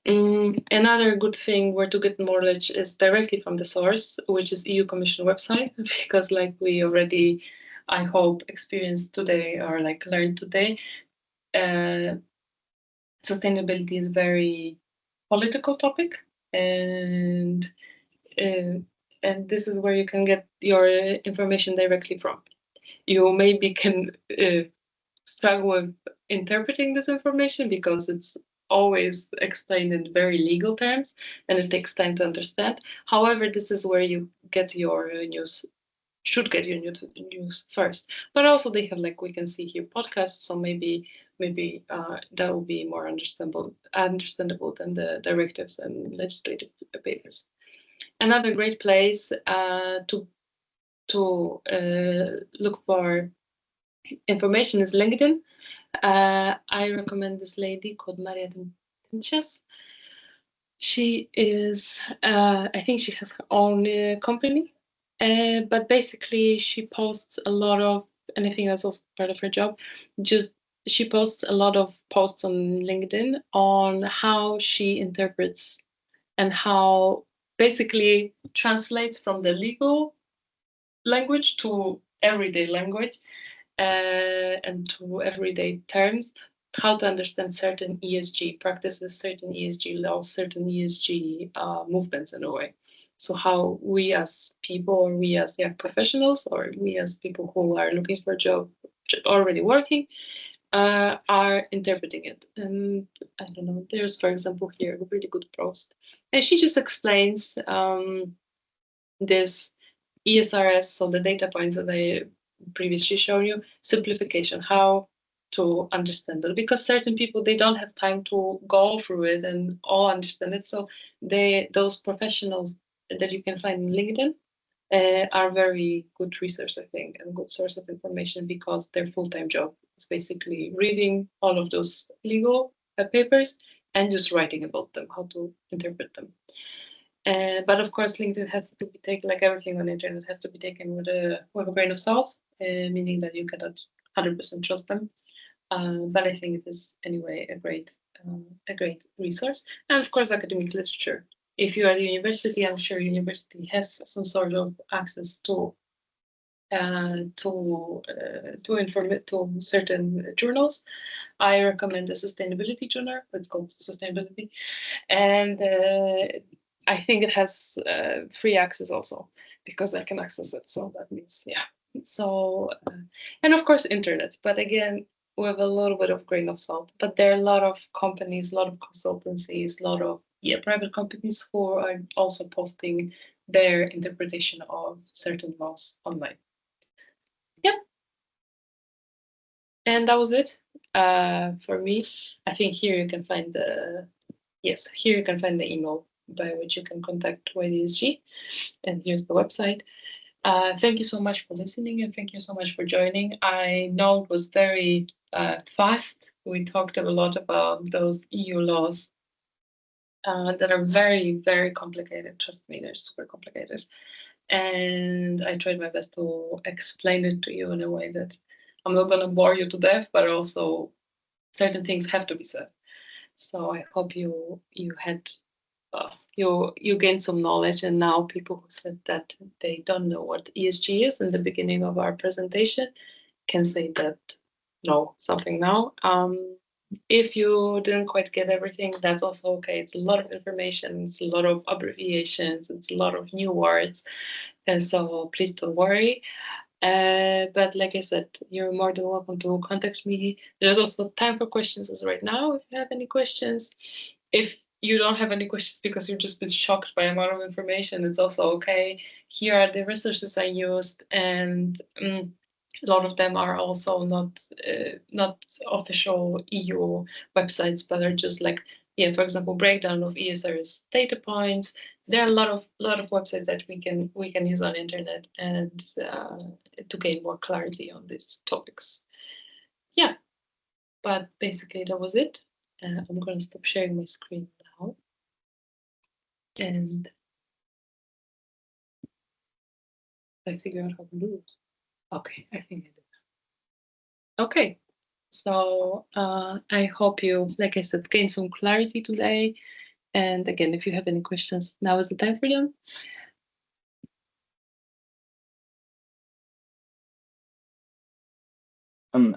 Another good thing where to get knowledge is directly from the source, which is EU Commission website, because like we already, I hope, experienced today or like learned today, sustainability is a very political topic, and this is where you can get your information directly from. You maybe can struggle with interpreting this information because it's always explained in very legal terms and it takes time to understand. However, this is where you get your news, should get your news first. But also they have, like we can see here, podcasts, so maybe that will be more understandable than the directives and legislative papers. Another great place to look for information is LinkedIn. I recommend this lady called Maria Tinchas. She is, I think she has her own company, but basically she posts a lot of, and I think that's also part of her job, just she posts a lot of posts on LinkedIn on how she interprets and how basically translates from the legal language to everyday language and to everyday terms, how to understand certain ESG practices, certain ESG laws, certain ESG movements in a way. So how we as people, or we as young professionals, or we as people who are looking for a job, already working, are interpreting it. And I don't know, there's, for example, here a really good post. And she just explains this ESRS, so the data points that I previously shown you, simplification, how to understand it, because certain people, they don't have time to go through it and all understand it. So those professionals that you can find in LinkedIn are very good resource, I think, and good source of information, because their full-time job is basically reading all of those legal papers and just writing about them, how to interpret them. But of course, LinkedIn has to be taken, like everything on the internet, has to be taken with a grain of salt, meaning that you cannot 100% trust them. But I think it is anyway a great resource. And of course, academic literature. If you are at university, I'm sure university has some sort of access to certain journals. I recommend the sustainability journal. It's called Sustainability, and I think it has free access also, because I can access it. So that means, yeah. So, and of course, internet. But again, with a little bit of grain of salt. But there are a lot of companies, a lot of consultancies, a lot of private companies who are also posting their interpretation of certain laws online. Yep. And that was it for me. I think here you can find here you can find the email by which you can contact YDSG, and here's the website. Thank you so much for listening, and thank you so much for joining. I know it was very fast. We talked a lot about those EU laws that are very, very complicated. Trust me, they're super complicated. And I tried my best to explain it to you in a way that I'm not going to bore you to death, but also certain things have to be said. So I hope you had you gained some knowledge, and now people who said that they don't know what ESG is in the beginning of our presentation can say that know something now. If you didn't quite get everything, that's also okay. It's a lot of information, it's a lot of abbreviations, it's a lot of new words, and so please don't worry. But like I said, you're more than welcome to contact me. There's also time for questions as right now, if you have any questions. If you don't have any questions because you've just been shocked by the amount of information, it's also okay. Here are the resources I used, and a lot of them are also not official EU websites, but are just like, for example, breakdown of ESRS data points. There are a lot of websites that we can use on the internet and to gain more clarity on these topics. Yeah, but basically that was it. I'm going to stop sharing my screen now. And I figure out how to do it. Okay, I think I did. Okay, so I hope you, like I said, gain some clarity today. And again, if you have any questions, now is the time for them.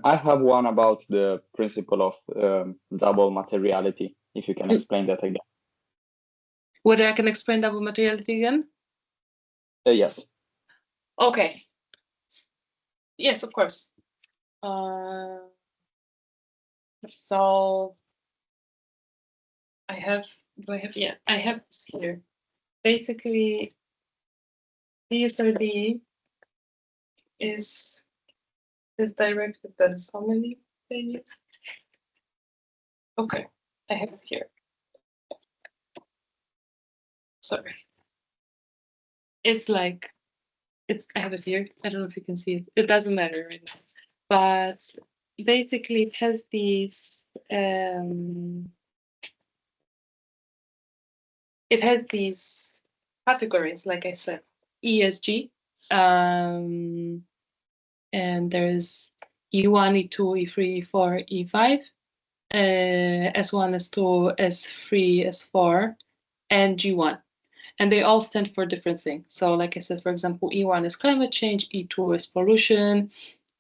I have one about the principle of double materiality, if you can explain that again. Whether I can explain double materiality again? Yes. Okay. Yes, of course. So I have this here. Basically, CSRD is directed at so many pages. Okay, I have it here. Sorry. It's like, I have it here. I don't know if you can see it. It doesn't matter right now. But basically it has these categories, like I said, ESG, and there's E1, E2, E3, E4, E5, S1, S2, S3, S4, and G1. And they all stand for different things. So like I said, for example, E1 is climate change, E2 is pollution,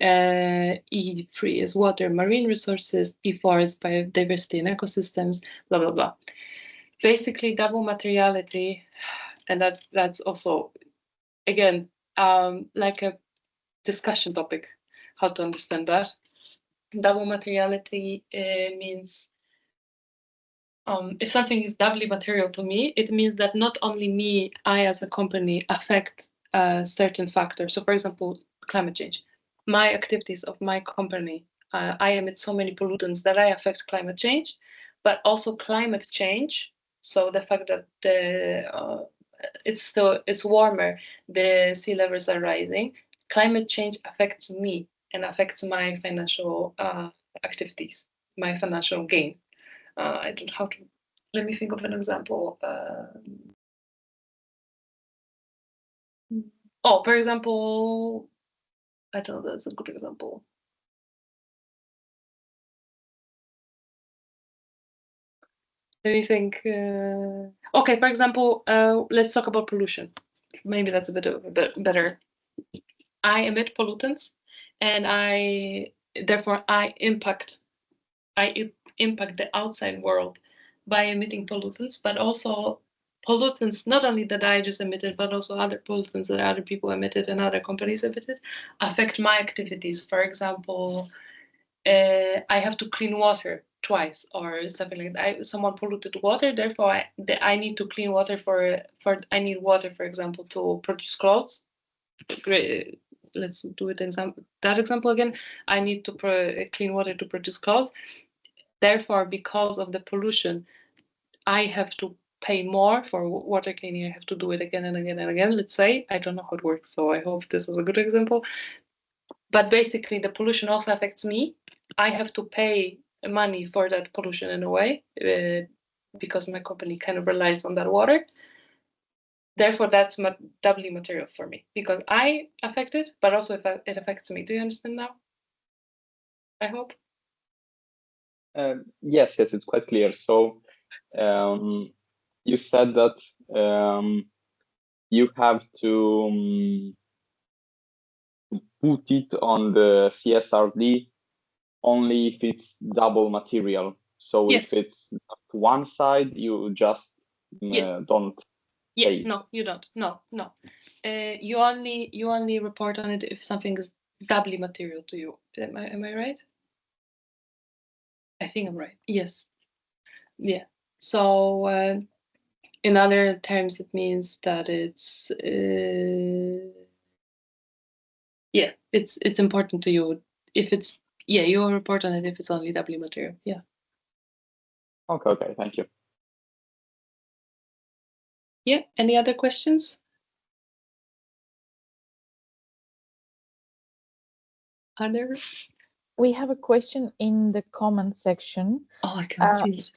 E3 is water, marine resources, E4 is biodiversity and ecosystems, blah, blah, blah. Basically, double materiality, and that's also, again, like a discussion topic, how to understand that. Double materiality means if something is doubly material to me, it means that not only me, I as a company affect certain factors. So for example, climate change. My activities of my company, I emit so many pollutants that I affect climate change, but also climate change. So the fact that it's warmer, the sea levels are rising, climate change affects me and affects my financial activities, my financial gain. I don't know how to. Let me think of an example. For example, I don't know. That's a good example. Let me think. Okay, for example, let's talk about pollution. Maybe that's a bit better. I emit pollutants, and therefore I impact the outside world by emitting pollutants, but also pollutants not only that I just emitted, but also other pollutants that other people emitted and other companies emitted affect my activities. For example, I have to clean water twice or something like that. Someone polluted water, therefore I need to clean water I need water, for example, to produce clothes. Let's do it that example again. I need to clean water to produce clothes. Therefore, because of the pollution, I have to pay more for water cleaning. I have to do it again and again and again. Let's say, I don't know how it works, so I hope this is a good example. But basically, the pollution also affects me. I have to pay money for that pollution in a way, because my company kind of relies on that water. Therefore, that's doubly material for me, because I affect it, but also it affects me. Do you understand now? I hope. Yes, it's quite clear. So you said that you have to put it on the CSRD only if it's double material. So yes. If it's one side, you just don't. Yeah, no, you don't. No. You only report on it if something is doubly material to you. Am I right? I think I'm right. Yes. Yeah. So in other terms, it means that it's it's important to you. If it's you will report on it if it's only doubly material. Yeah. Okay. Thank you. Yeah. Any other questions? Are there? We have a question in the comment section. Oh, I can't see it.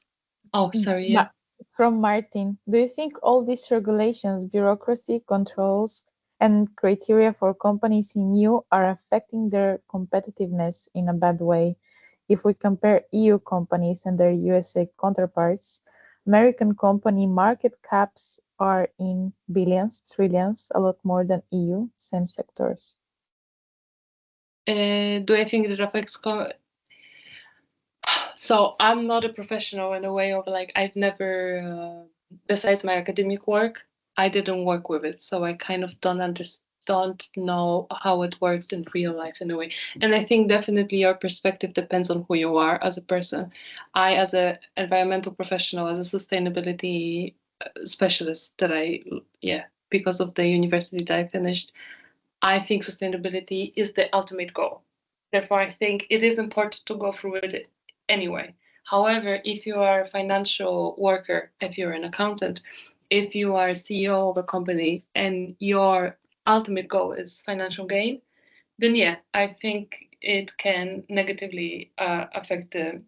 Oh, sorry. Yeah. From Martin. Do you think all these regulations, bureaucracy, controls, and criteria for companies in EU are affecting their competitiveness in a bad way? If we compare EU companies and their USA counterparts, American company market caps are in billions, trillions, a lot more than EU, same sectors. Do I think it affects? So I'm not a professional in a way of like I've never, besides my academic work, I didn't work with it, so I kind of don't know how it works in real life in a way. And I think definitely your perspective depends on who you are as a person. I, as a environmental professional, as a sustainability specialist, because of the university that I finished, I think sustainability is the ultimate goal. Therefore, I think it is important to go through it anyway. However, if you are a financial worker, if you're an accountant, if you are a CEO of a company and your ultimate goal is financial gain, then yeah, I think it can negatively affect the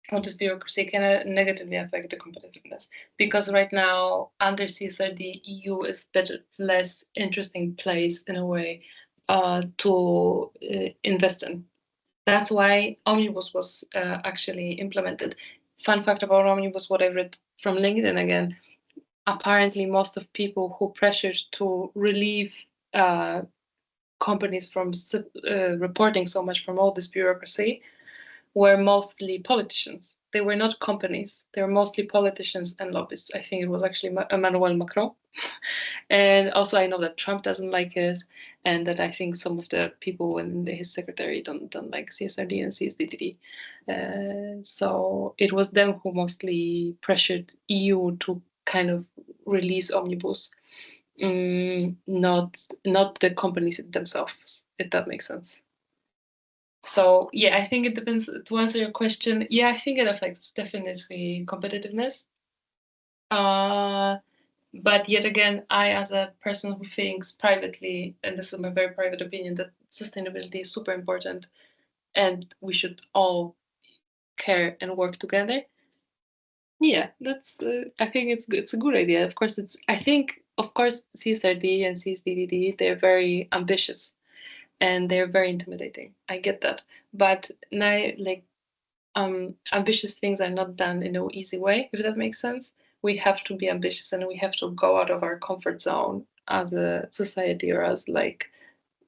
how this bureaucracy can negatively affect the competitiveness, because right now under CSRD, EU is better, less interesting place in a way to invest in. That's why Omnibus was actually implemented. Fun fact about Omnibus, what I read from LinkedIn again, apparently most of people who pressured to relieve companies from reporting so much from all this bureaucracy were mostly politicians. They were not companies. They were mostly politicians and lobbyists. I think it was actually Emmanuel Macron. And also I know that Trump doesn't like it, and that I think some of the people in his secretary don't like CSRD and CSDDD. So it was them who mostly pressured EU to kind of release Omnibus, not the companies themselves, if that makes sense. So yeah, I think it depends. To answer your question, yeah, I think it affects definitely competitiveness. But yet again, I, as a person who thinks privately, and this is my very private opinion, that sustainability is super important, and we should all care and work together. Yeah, that's. I think it's good. It's a good idea. Of course, it's. I think, of course, CSRD and CSDDD, they're very ambitious and they're very intimidating. I get that, but now, like, ambitious things are not done in an easy way, if that makes sense. We have to be ambitious and we have to go out of our comfort zone as a society, or as like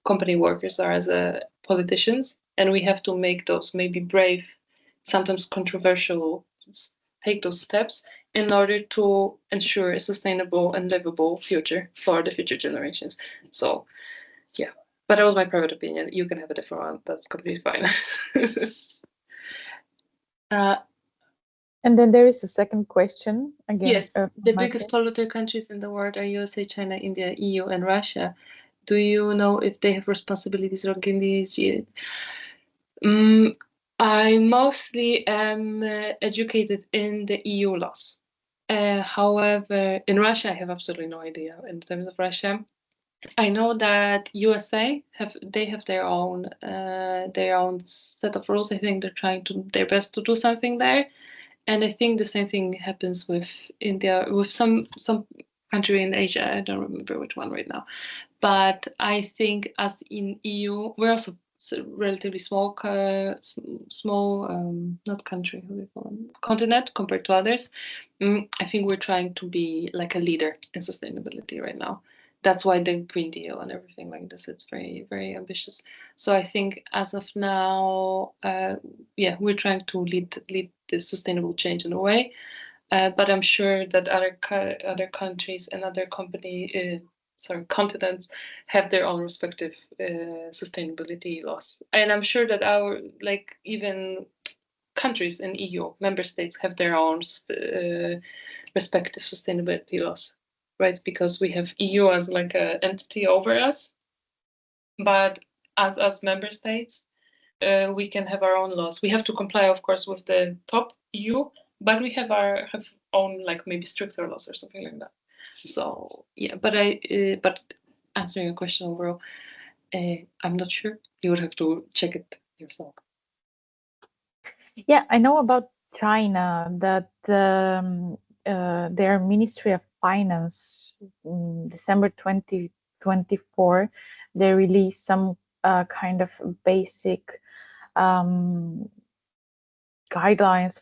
company workers, or as a politicians, and we have to make those maybe brave, sometimes controversial, take those steps in order to ensure a sustainable and livable future for the future generations. So yeah, but that was my private opinion. You can have a different one. That's completely fine. And then there is a second question again. Yes, the biggest polluter countries in the world are USA, China, India, EU, and Russia. Do you know if they have responsibilities regarding these? I mostly am educated in the EU laws. However, in Russia, I have absolutely no idea. In terms of Russia, I know that USA have their own set of rules. I think they're trying to their best to do something there. And I think the same thing happens with India, with some country in Asia. I don't remember which one right now. But I think as in EU, we're also relatively small, not country, how do you call them? Continent compared to others. I think we're trying to be like a leader in sustainability right now. That's why the Green Deal and everything like this, it's very, very ambitious. So I think as of now, we're trying to lead this sustainable change in a way. But I'm sure that other countries and other continents have their own respective sustainability laws. And I'm sure that our, like, even countries in EU, member states, have their own respective sustainability laws, right? Because we have EU as like an entity over us, but as member states, we can have our own laws. We have to comply, of course, with the top EU, but we have our own, like, maybe stricter laws or something like that. So yeah, but answering your question overall, I'm not sure. You would have to check it yourself. Yeah, I know about China that their Ministry of Finance in December 2024, they released some kind of basic guidelines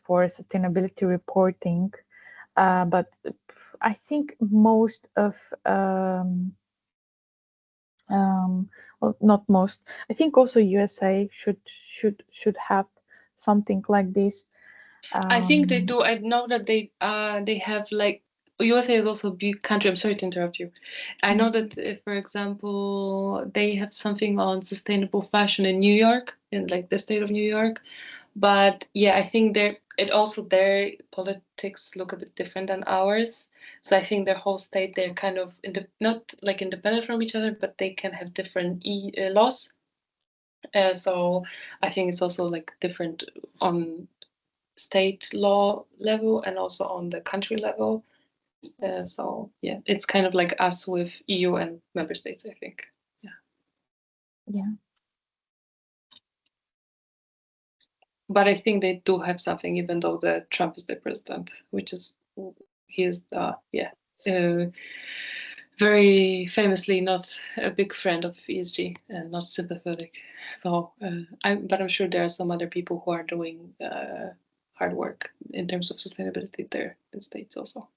for sustainability reporting, but I think most of well, not most. I think also USA should have something like this. I think they do. I know that they have like USA is also a big country. I'm sorry to interrupt you. I know that, for example, they have something on sustainable fashion in New York, in like the state of New York. But yeah, I think their politics look a bit different than ours. So I think their whole state, they're kind of not like independent from each other, but they can have different laws. So I think it's also like different on state law level and also on the country level. So yeah, it's kind of like us with EU and member states, I think. Yeah. But I think they do have something, even though Trump is the president, which is he is very famously not a big friend of ESG and not sympathetic. So but I'm sure there are some other people who are doing hard work in terms of sustainability there in states also.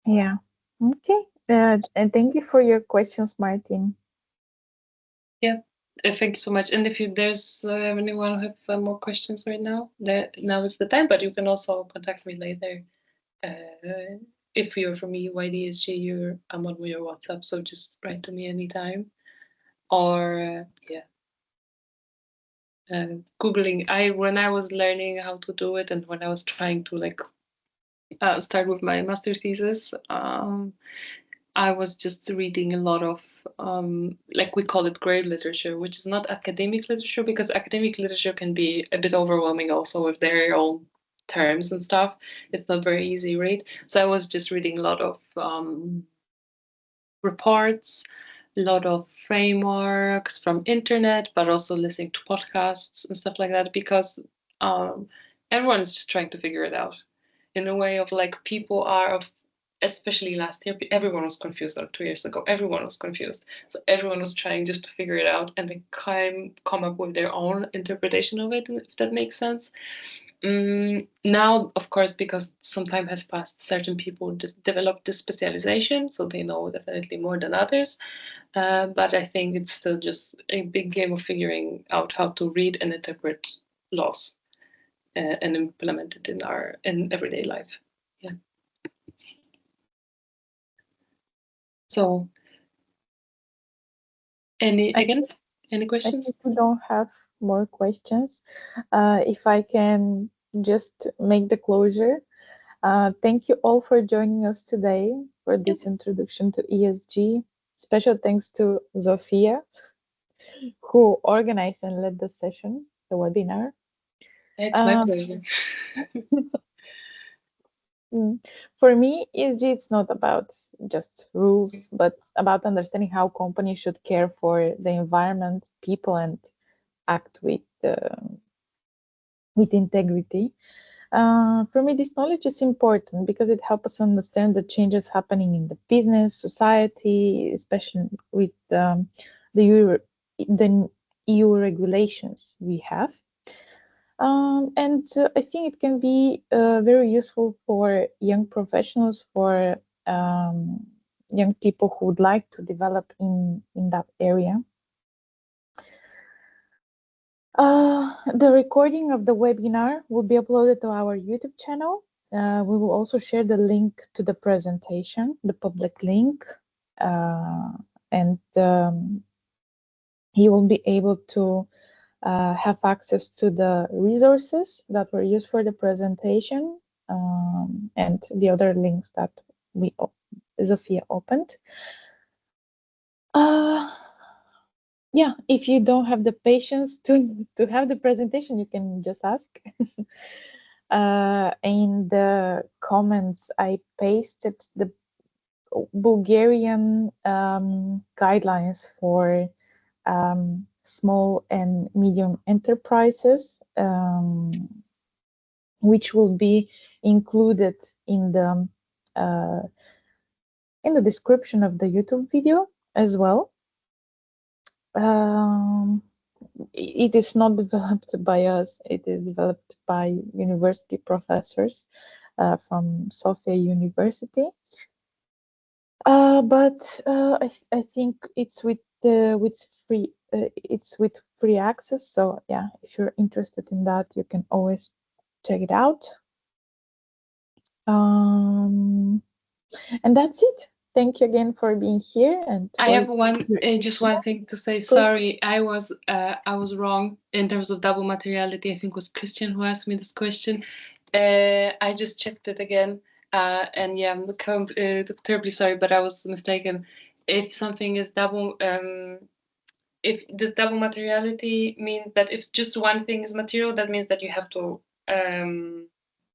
Yeah. Okay. And thank you for your questions, Martin. Yeah. Thank you so much. And if there's anyone who have more questions right now, now is the time. But you can also contact me later. If you're from EYDSG, I'm on your WhatsApp, so just write to me anytime. Or Googling. When I was learning how to do it, and when I was trying to like start with my master thesis, I was just reading a lot of like we call it grey literature, which is not academic literature, because academic literature can be a bit overwhelming also with their own terms and stuff. It's not very easy read. So I was just reading a lot of reports, a lot of frameworks from internet, but also listening to podcasts and stuff like that, because everyone's just trying to figure it out in a way of like people are, especially last year, everyone was confused, or 2 years ago, everyone was confused. So everyone was trying just to figure it out and then come up with their own interpretation of it, if that makes sense. Now, of course, because some time has passed, certain people just develop this specialization, so they know definitely more than others. But I think it's still just a big game of figuring out how to read and interpret laws and implement it in everyday life. Yeah. So, any questions? I think we don't have more questions. If I can just make the closure. Thank you all for joining us today for this introduction to ESG. Special thanks to Zofia, who organized and led the session, the webinar. It's my pleasure. For me, ESG it's not about just rules, but about understanding how companies should care for the environment, people, and act with integrity. For me, this knowledge is important because it helps us understand the changes happening in the business, society, especially with the EU regulations we have. And I think it can be very useful for young professionals, for young people who would like to develop in that area. The recording of the webinar will be uploaded to our YouTube channel. We will also share the link to the presentation, the public link, and you will be able to have access to the resources that were used for the presentation and the other links that Zofia opened. Yeah, if you don't have the patience to have the presentation, you can just ask. In the comments, I pasted the Bulgarian guidelines for small and medium enterprises, which will be included in the description of the YouTube video as well. It is not developed by us. It is developed by university professors from Sofia University. But I think it's with free access. So yeah, if you're interested in that, you can always check it out. And that's it. Thank you again for being here. And I have just one thing to say. Sorry, I was wrong in terms of double materiality. I think it was Christian who asked me this question. I just checked it again, and yeah, I'm terribly sorry, but I was mistaken. If something is double, if this double materiality means that if just one thing is material, that means that you have to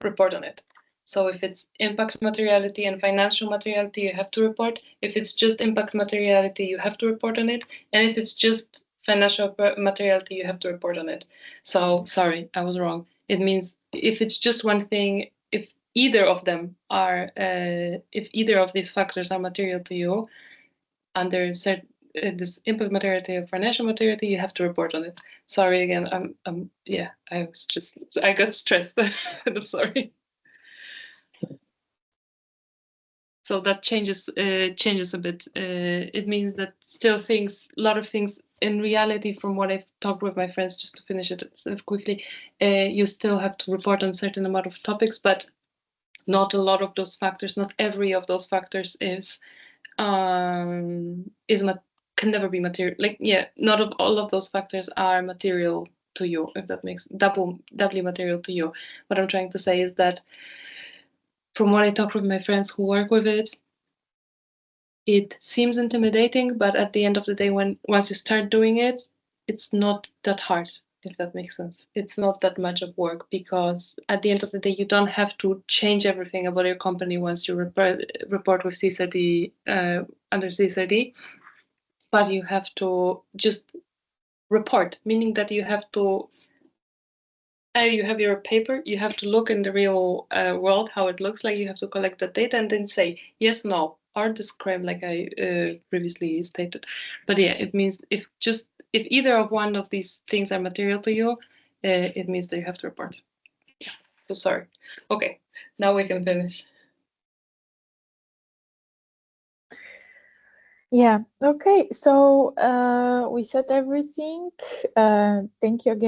report on it. So if it's impact materiality and financial materiality, you have to report. If it's just impact materiality, you have to report on it. And if it's just financial materiality, you have to report on it. So sorry, I was wrong. It means if it's just one thing, if either of them are, if either of these factors are material to you, under this impact materiality or financial materiality, you have to report on it. Sorry again. Yeah, I got stressed. I'm sorry. So that changes a bit. It means that still a lot of things in reality, from what I've talked with my friends, just to finish it quickly, you still have to report on a certain amount of topics, but not a lot of those factors, not every of those factors can never be material. Like, yeah, not all of those factors are material to you, if that makes doubly material to you. What I'm trying to say is that from what I talk with my friends who work with it, it seems intimidating, but at the end of the day, once you start doing it, it's not that hard, if that makes sense. It's not that much of work, because at the end of the day, you don't have to change everything about your company once you report with CSRD, under CSRD, but you have to just report, meaning that you have to you have your paper, you have to look in the real world how it looks like, you have to collect the data and then say yes, no, or describe, like I previously stated. But yeah, it means if either of one of these things are material to you, it means that you have to report. Yeah. So sorry. Okay, now we can finish. Yeah, okay, so we said everything. Thank you again